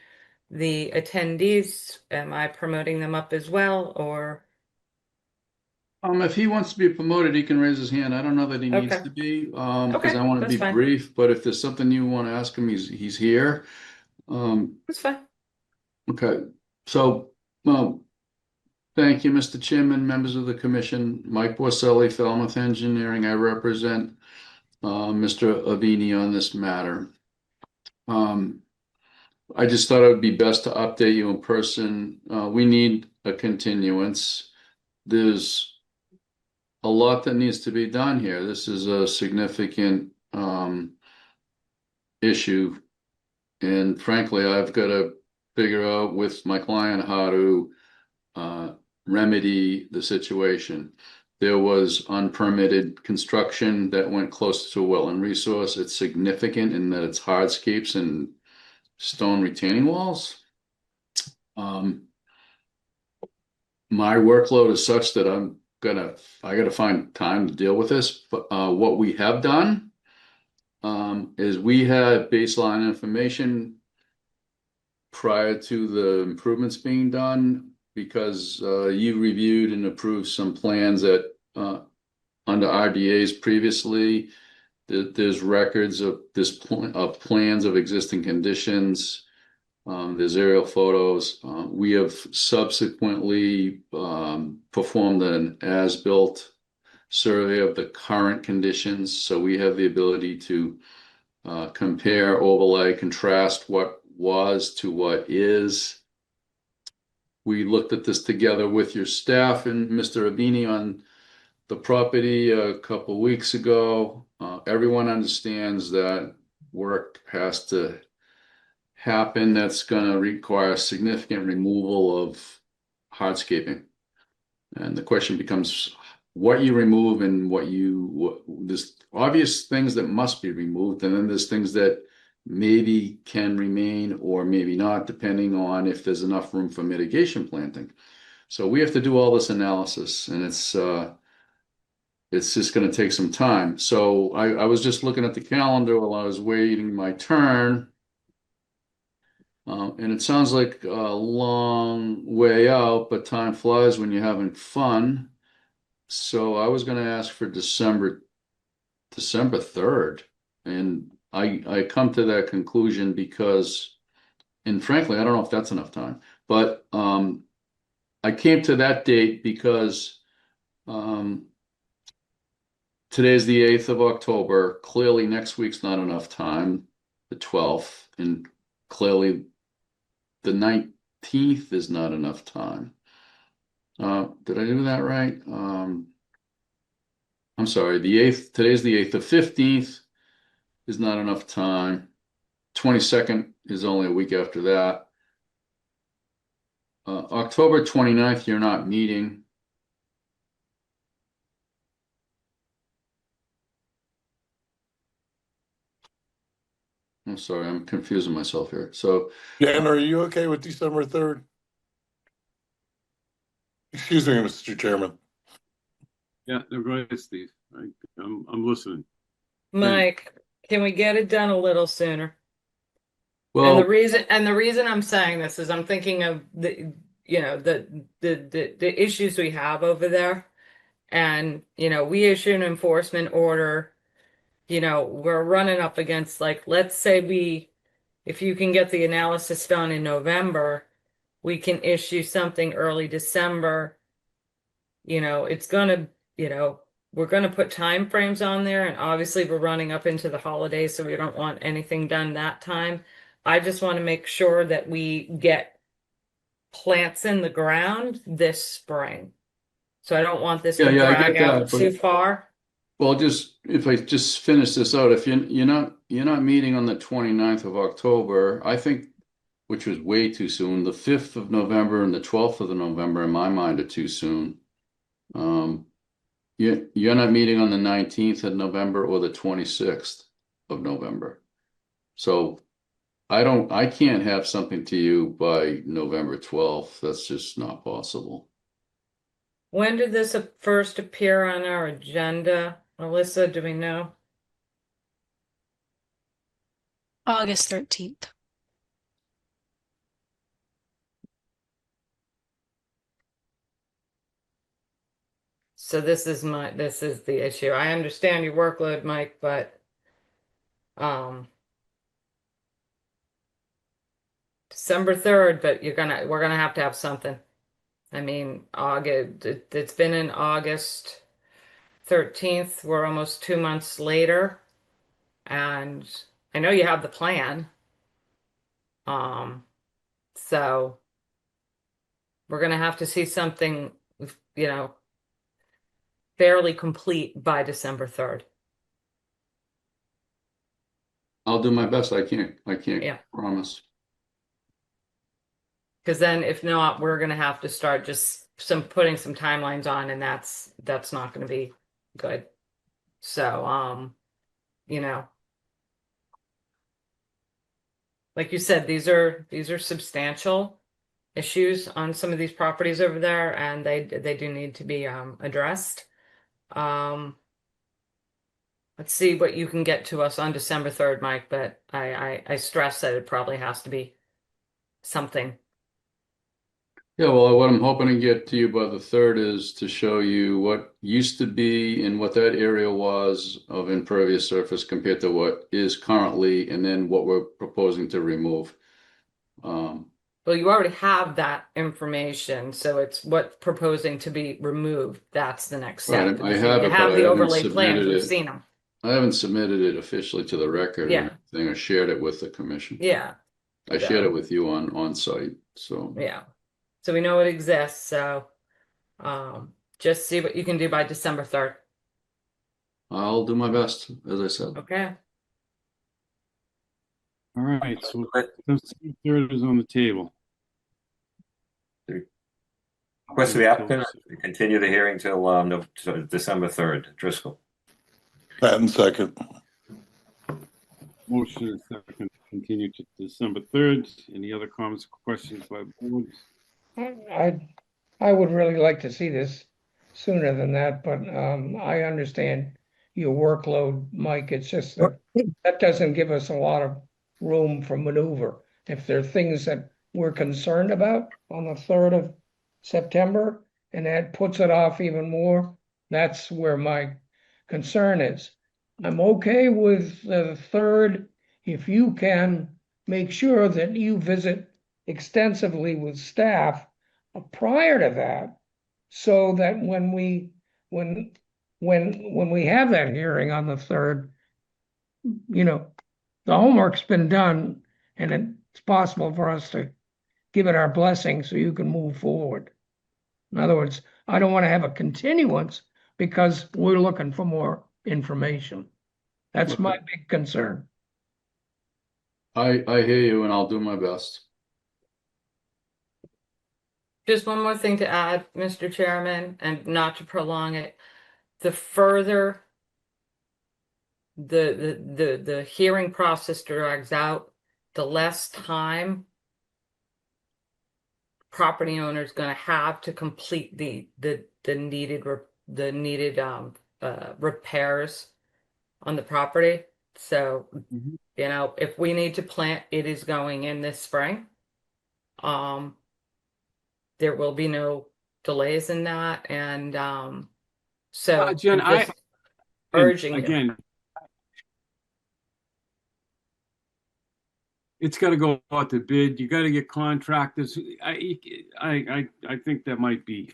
S7: the attendees. Am I promoting them up as well, or?
S12: If he wants to be promoted, he can raise his hand. I don't know that he needs
S7: Okay.
S12: to be, because
S7: Okay,
S12: I want to
S7: that's
S12: be
S7: fine.
S12: brief, but if there's something you want to ask him, he's here.
S7: That's fine.
S12: Okay, so, thank you, Mr. Chairman, members of the commission. Mike Borselli, Falmouth Engineering. I represent Mr. Avini on this matter. I just thought it would be best to update you in person. We need a continuance. There's a lot that needs to be done here. This is a significant issue. And frankly, I've got to figure out with my client how to remedy the situation. There was unpermitted construction that went close to a wetland resource. It's significant in that it's hardscapes and stone retaining walls. My workload is such that I gotta find time to deal with this. But what we have done is we had baseline information prior to the improvements being done, because you reviewed and approved some plans that under RDAs previously. There's records of plans of existing conditions. There's aerial photos. We have subsequently performed an as-built survey of the current conditions, so we have the ability to compare, overlay, contrast what was to what is. We looked at this together with your staff and Mr. Avini on the property a couple of weeks ago. Everyone understands that work has to happen. That's going to require significant removal of hardscaping. And the question becomes what you remove and there's obvious things that must be removed, and then there's things that maybe can remain or maybe not, depending on if there's enough room for mitigation planting. So we have to do all this analysis, and it's just going to take some time. So I was just looking at the calendar while I was waiting my turn. And it sounds like a long way out, but time flies when you're having fun. So I was going to ask for December 3rd. And I come to that conclusion because, and frankly, I don't know if that's enough time, but I came to that date because today's the 8th of October. Clearly next week's not enough time, the 12th, and clearly the 19th is not enough time. Did I do that right? I'm sorry, the 8th, today's the 8th. The 15th is not enough time. 22nd is only a week after that. October 29th, you're not meeting. I'm sorry, I'm confusing myself here. So,
S5: Jen, are you okay with December 3rd? Excuse me, Mr. Chairman.
S1: Yeah, no, go ahead, Steve. I'm listening.
S7: Mike, can we get it done a little sooner?
S12: Well,
S7: And the reason I'm saying this is I'm thinking of the, you know, the issues we have over there. And, you know, we issue an enforcement order, you know, we're running up against, like, let's say if you can get the analysis done in November, we can issue something early December. You know, it's gonna, you know, we're gonna put time frames on there, and obviously we're running up into the holidays, so we don't want anything done that time. I just want to make sure that we get plants in the ground this spring. So I don't want this to
S12: I
S7: drag
S12: get
S7: out
S12: that, but
S7: too far.
S12: well, just if I just finish this out, if you're not meeting on the 29th of October, I think, which was way too soon. The 5th of November and the 12th of November, in my mind, are too soon. You're not meeting on the 19th of November or the 26th of November. So I can't have something to you by November 12th. That's just not possible.
S7: When did this first appear on our agenda? Alyssa, do we know?
S10: August 13th.
S7: So this is the issue. I understand your workload, Mike, but December 3rd, but we're gonna have to have something. I mean, it's been in August 13th. We're almost 2 months later, and I know you have the plan. So we're gonna have to see something, you know, fairly complete by December 3rd.
S12: I'll do my best. I can't
S7: Yeah.
S12: promise.
S7: Because then if not, we're gonna have to start just putting some timelines on, and that's not gonna be good. So you know, like you said, these are substantial issues on some of these properties over there, and they do need to be addressed. Let's see what you can get to us on December 3rd, Mike, but I stress that it probably has to be something.
S12: Yeah, well, what I'm hoping to get to you by the 3rd is to show you what used to be and what that area was of impervious surface compared to what is currently, and then what we're proposing to remove.
S7: Well, you already have that information, so it's what proposing to be removed. That's the next step.
S12: Right, I
S7: because
S12: have
S7: you
S12: it,
S7: have
S12: but
S7: the
S12: I haven't
S7: overlay plans.
S12: submitted
S7: We've
S12: it.
S7: seen them.
S12: I haven't submitted it officially to the record or
S7: Yeah.
S12: anything. I shared it with the commission.
S7: Yeah.
S12: I shared it with you on site, so.
S7: Yeah. So we know it exists. So just see what you can do by December 3rd.
S12: I'll do my best, as I said.
S7: Okay.
S1: All right, so the 3rd is on the table.
S4: Request of the applicant to continue the hearing till December 3rd. Driscoll.
S5: Patton second.
S1: Motion is second, continue to December 3rd. Any other comments or questions by boards?
S2: I would really like to see this sooner than that, but I understand your workload, Mike. It's just that doesn't give us a lot of room for maneuver. If there are things that we're concerned about on the 3rd of September, and that puts it off even more, that's where my concern is. I'm okay with the 3rd if you can make sure that you visit extensively with staff prior to that, so that when we have that hearing on the 3rd, you know, the homework's been done, and it's possible for us to give it our blessing so you can move forward. In other words, I don't want to have a continuance because we're looking for more information. That's my big concern.
S12: I hear you, and I'll do my best.
S7: Just one more thing to add, Mr. Chairman, and not to prolong it. The further the hearing process drags out, the less time property owner is going to have to complete the needed repairs on the property. So, you know, if we need to plant, it is going in this spring. There will be no delays in that, and so
S1: Jen,
S7: I'm just urging you.
S1: again, it's got to go out to bid. You got to get contractors. I think that might be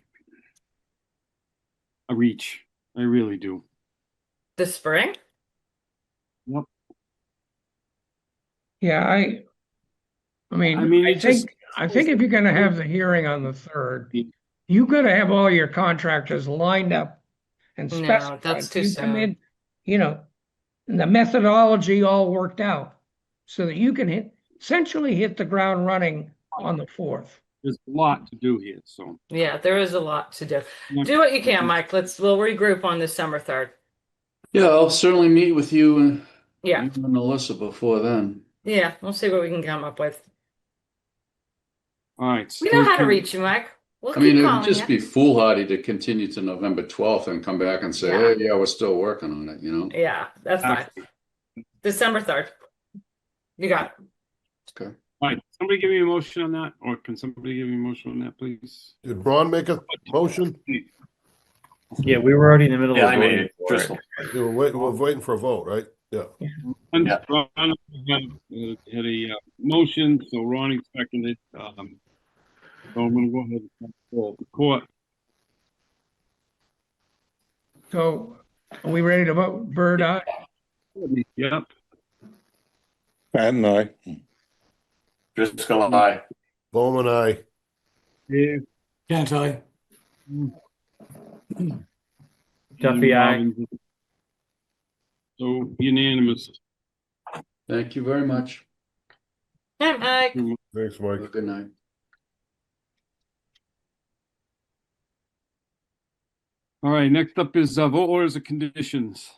S1: a reach. I really do.
S7: The spring?
S1: Yep.
S2: Yeah, I mean,
S1: it just
S2: I think if you're gonna have the hearing on the 3rd, you gotta have all your contractors lined up and
S7: No,
S2: specified.
S7: that's too
S2: You come
S7: soon.
S2: in, you know, and the methodology all worked out so that you can essentially hit the ground running on the 4th.
S1: There's a lot to do here, so.
S7: Yeah, there is a lot to do. Do what you can, Mike. We'll regroup on December 3rd.
S12: Yeah, I'll certainly meet with you and
S7: Yeah.
S12: you and Alyssa before then.
S7: Yeah, we'll see what we can come up with.
S1: All right.
S7: We know how to reach you, Mike. We'll
S12: I mean,
S7: keep
S12: it'd
S7: calling
S12: just
S7: you.
S12: be foolhardy to continue to November 12th and come back and say,
S7: Yeah.
S12: hey, yeah, we're still working on it, you know?
S7: Yeah, that's fine. December 3rd. You got it.
S12: Okay.
S1: All right, somebody give me a motion on that, or can somebody give me a motion on that, please?
S6: Did Ron make a motion?
S3: Yeah, we were already in the middle
S4: Yeah,
S3: of
S4: I made
S3: voting
S4: it.
S3: for
S4: Crystal.
S6: We're waiting for a vote, right? Yeah.
S1: And
S4: Yeah.
S1: Ron had a motion, so Ronnie seconded. So I'm going to go ahead and call the court.
S2: So are we ready to vote? Bird eye?
S1: Yep.
S5: Pat and I.
S4: Driscoll, aye.
S6: Bowman, aye.
S1: Yeah.
S9: Can't tell you.
S3: Duffy, aye.
S1: So unanimous.
S12: Thank you very much.
S7: Hey, Mike.
S6: Thanks,
S12: Have a
S6: Mike.
S12: good night.
S1: All right, next up is vote orders of conditions.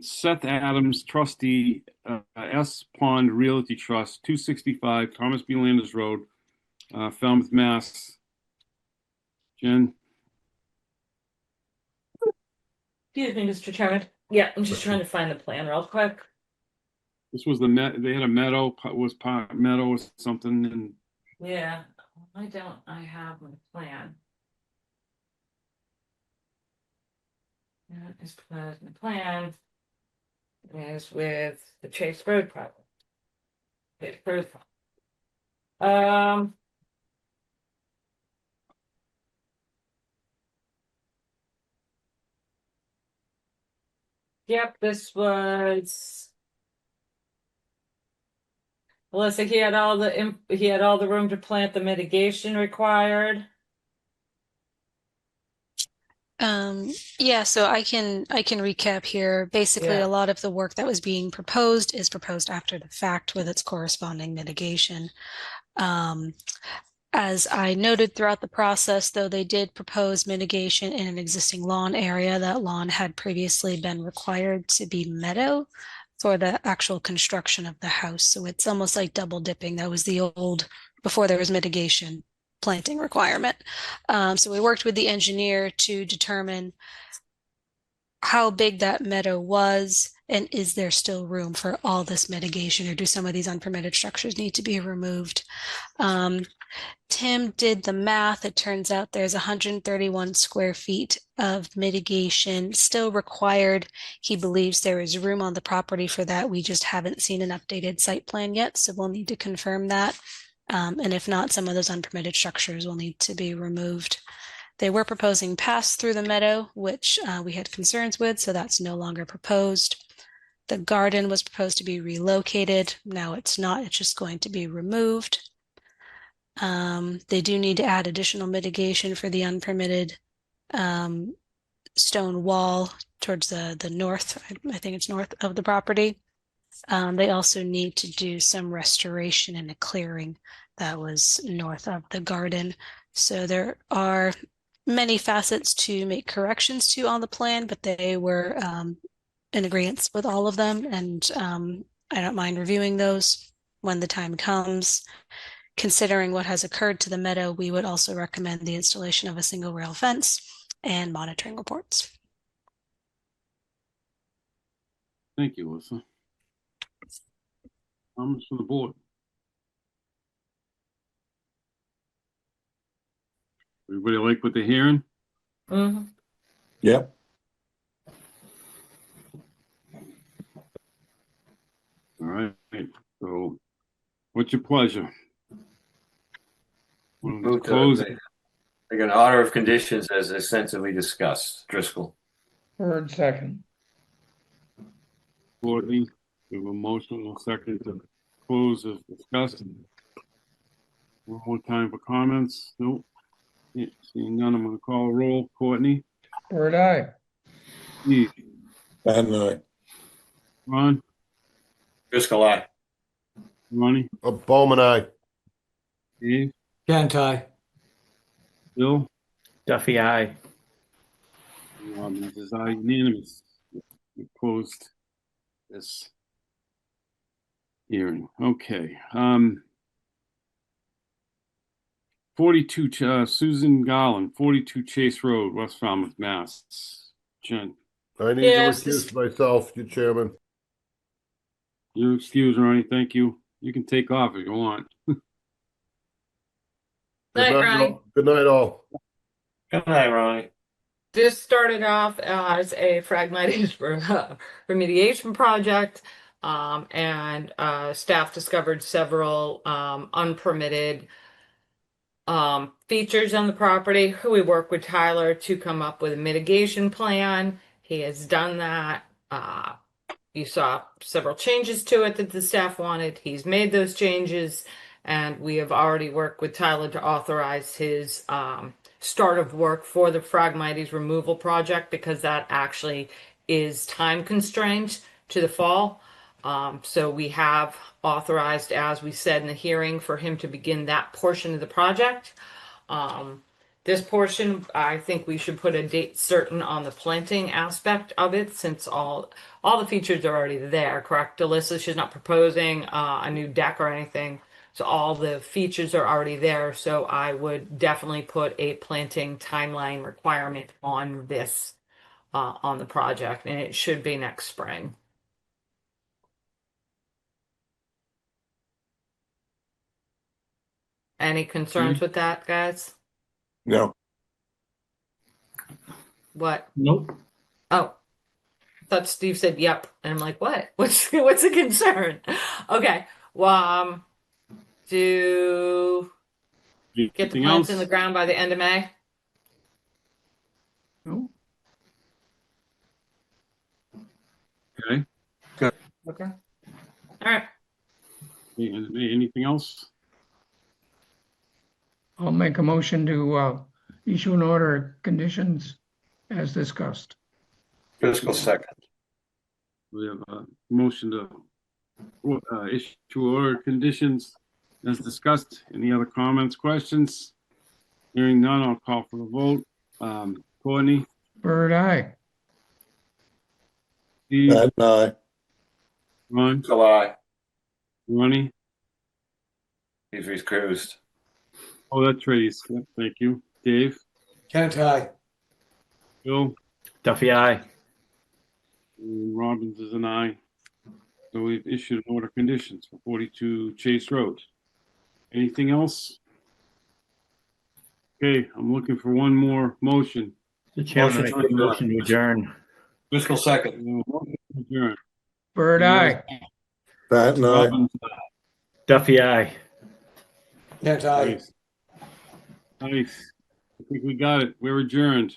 S1: Seth Adams, trustee, S Pond Realty Trust, 265 Thomas B. Landers Road, Falmouth, Mass. Jen?
S7: Excuse me, Mr. Chairman. Yeah, I'm just trying to find the plan real quick.
S1: This was they had a meadow, was part meadow or something, and
S7: Yeah, I have my plan. That is my plan. Is with the Chase Road project. Chase Road project. Yep, this was. Melissa, he had all the room to plant the mitigation required.
S10: Yeah, so I can recap here. Basically,
S7: Yeah.
S10: a lot of the work that was being proposed is proposed after the fact with its corresponding mitigation. As I noted throughout the process, though, they did propose mitigation in an existing lawn area. That lawn had previously been required to be meadow for the actual construction of the house. So it's almost like double dipping. That was the old, before there was mitigation, planting requirement. So we worked with the engineer to determine how big that meadow was, and is there still room for all this mitigation, or do some of these unpermitted structures need to be removed? Tim did the math. It turns out there's 131 square feet of mitigation still required. He believes there is room on the property for that. We just haven't seen an updated site plan yet, so we'll need to confirm that. And if not, some of those unpermitted structures will need to be removed. They were proposing pass through the meadow, which we had concerns with, so that's no longer proposed. The garden was proposed to be relocated. Now it's not, it's just going to be removed. They do need to add additional mitigation for the unpermitted stone wall towards the north. I think it's north of the property. They also need to do some restoration and a clearing that was north of the garden. So there are many facets to make corrections to on the plan, but they were in agreement with all of them, and I don't mind reviewing those when the time comes. considering what has occurred to the meadow, we would also recommend the installation of a single rail fence and monitoring reports.
S1: Thank you, Alyssa. Comments from the board? Everybody like what they're hearing?
S7: Mhm.
S5: Yep.
S1: All right, so what's your pleasure? Want to
S4: Move
S1: close?
S4: to like an order of conditions as extensively discussed. Driscoll.
S2: Bird second.
S1: Courtney, we have a motion, a second to close as discussed. One more time for comments? Nope. Yeah, seeing none, I'm gonna call a roll. Courtney?
S2: Bird eye.
S1: Steve?
S5: And
S1: Ron?
S4: Driscoll, aye.
S1: Ronnie?
S6: Bowman, aye.
S1: Dave?
S9: Can't I?
S1: Bill?
S3: Duffy, aye.
S1: Robbins is aye, unanimous. We closed this hearing. Okay. 42, Susan Garland, 42 Chase Road, West Falmouth, Mass. Jen,
S6: I need
S7: Yes,
S6: to recuse myself, you chairman.
S1: you excuse Ronnie, thank you. You can take off if you want.
S7: Night, Ronnie.
S6: All. Good night, all.
S4: Good night, Ronnie.
S7: This started off as a Phragmites remediation project, and staff discovered several unpermitted features on the property. We work with Tyler to come up with a mitigation plan. He has done that. You saw several changes to it that the staff wanted. He's made those changes, and we have already worked with Tyler to authorize his start of work for the Phragmites removal project, because that actually is time constrained to the fall. So we have authorized, as we said in the hearing, for him to begin that portion of the project. This portion, I think we should put a date certain on the planting aspect of it, since all the features are already there, correct, Alyssa? She's not proposing a new deck or anything. So all the features are already there. So I would definitely put a planting timeline requirement on this, on the project, and it should be next spring. Any concerns with that, guys?
S5: no.
S7: What?
S3: Nope.
S7: Oh, I thought Steve said yep, and I'm like, what? What's the concern? Okay, well, do get the
S1: Anything
S7: plants
S1: else?
S7: in the ground by the end of May.
S1: No. Okay.
S7: Okay. All right.
S1: Anything else?
S2: I'll make a motion to issue an order of conditions as discussed.
S4: Driscoll, second.
S1: We have a motion to issue order conditions as discussed. Any other comments, questions? Hearing none, I'll call for the vote. Courtney?
S2: Bird eye.
S1: Steve?
S5: And
S1: Ron?
S4: Driscoll, aye.
S1: Ronnie?
S4: He's recused.
S1: Oh, that's right. Yep, thank you. Dave?
S9: Can't I?
S1: Bill?
S3: Duffy, aye.
S1: And Robbins is an aye. So we've issued an order of conditions for 42 Chase Road. Anything else? Okay, I'm looking for one more motion.
S3: The chairman
S4: Motion
S3: makes
S4: to
S3: a motion to adjourn.
S4: Driscoll, second.
S1: Motion to adjourn.
S2: Bird eye.
S5: Pat and I.
S1: Robbins,
S3: Duffy, aye.
S9: Can't I?
S1: nice. Nice. I think we got it. We're adjourned.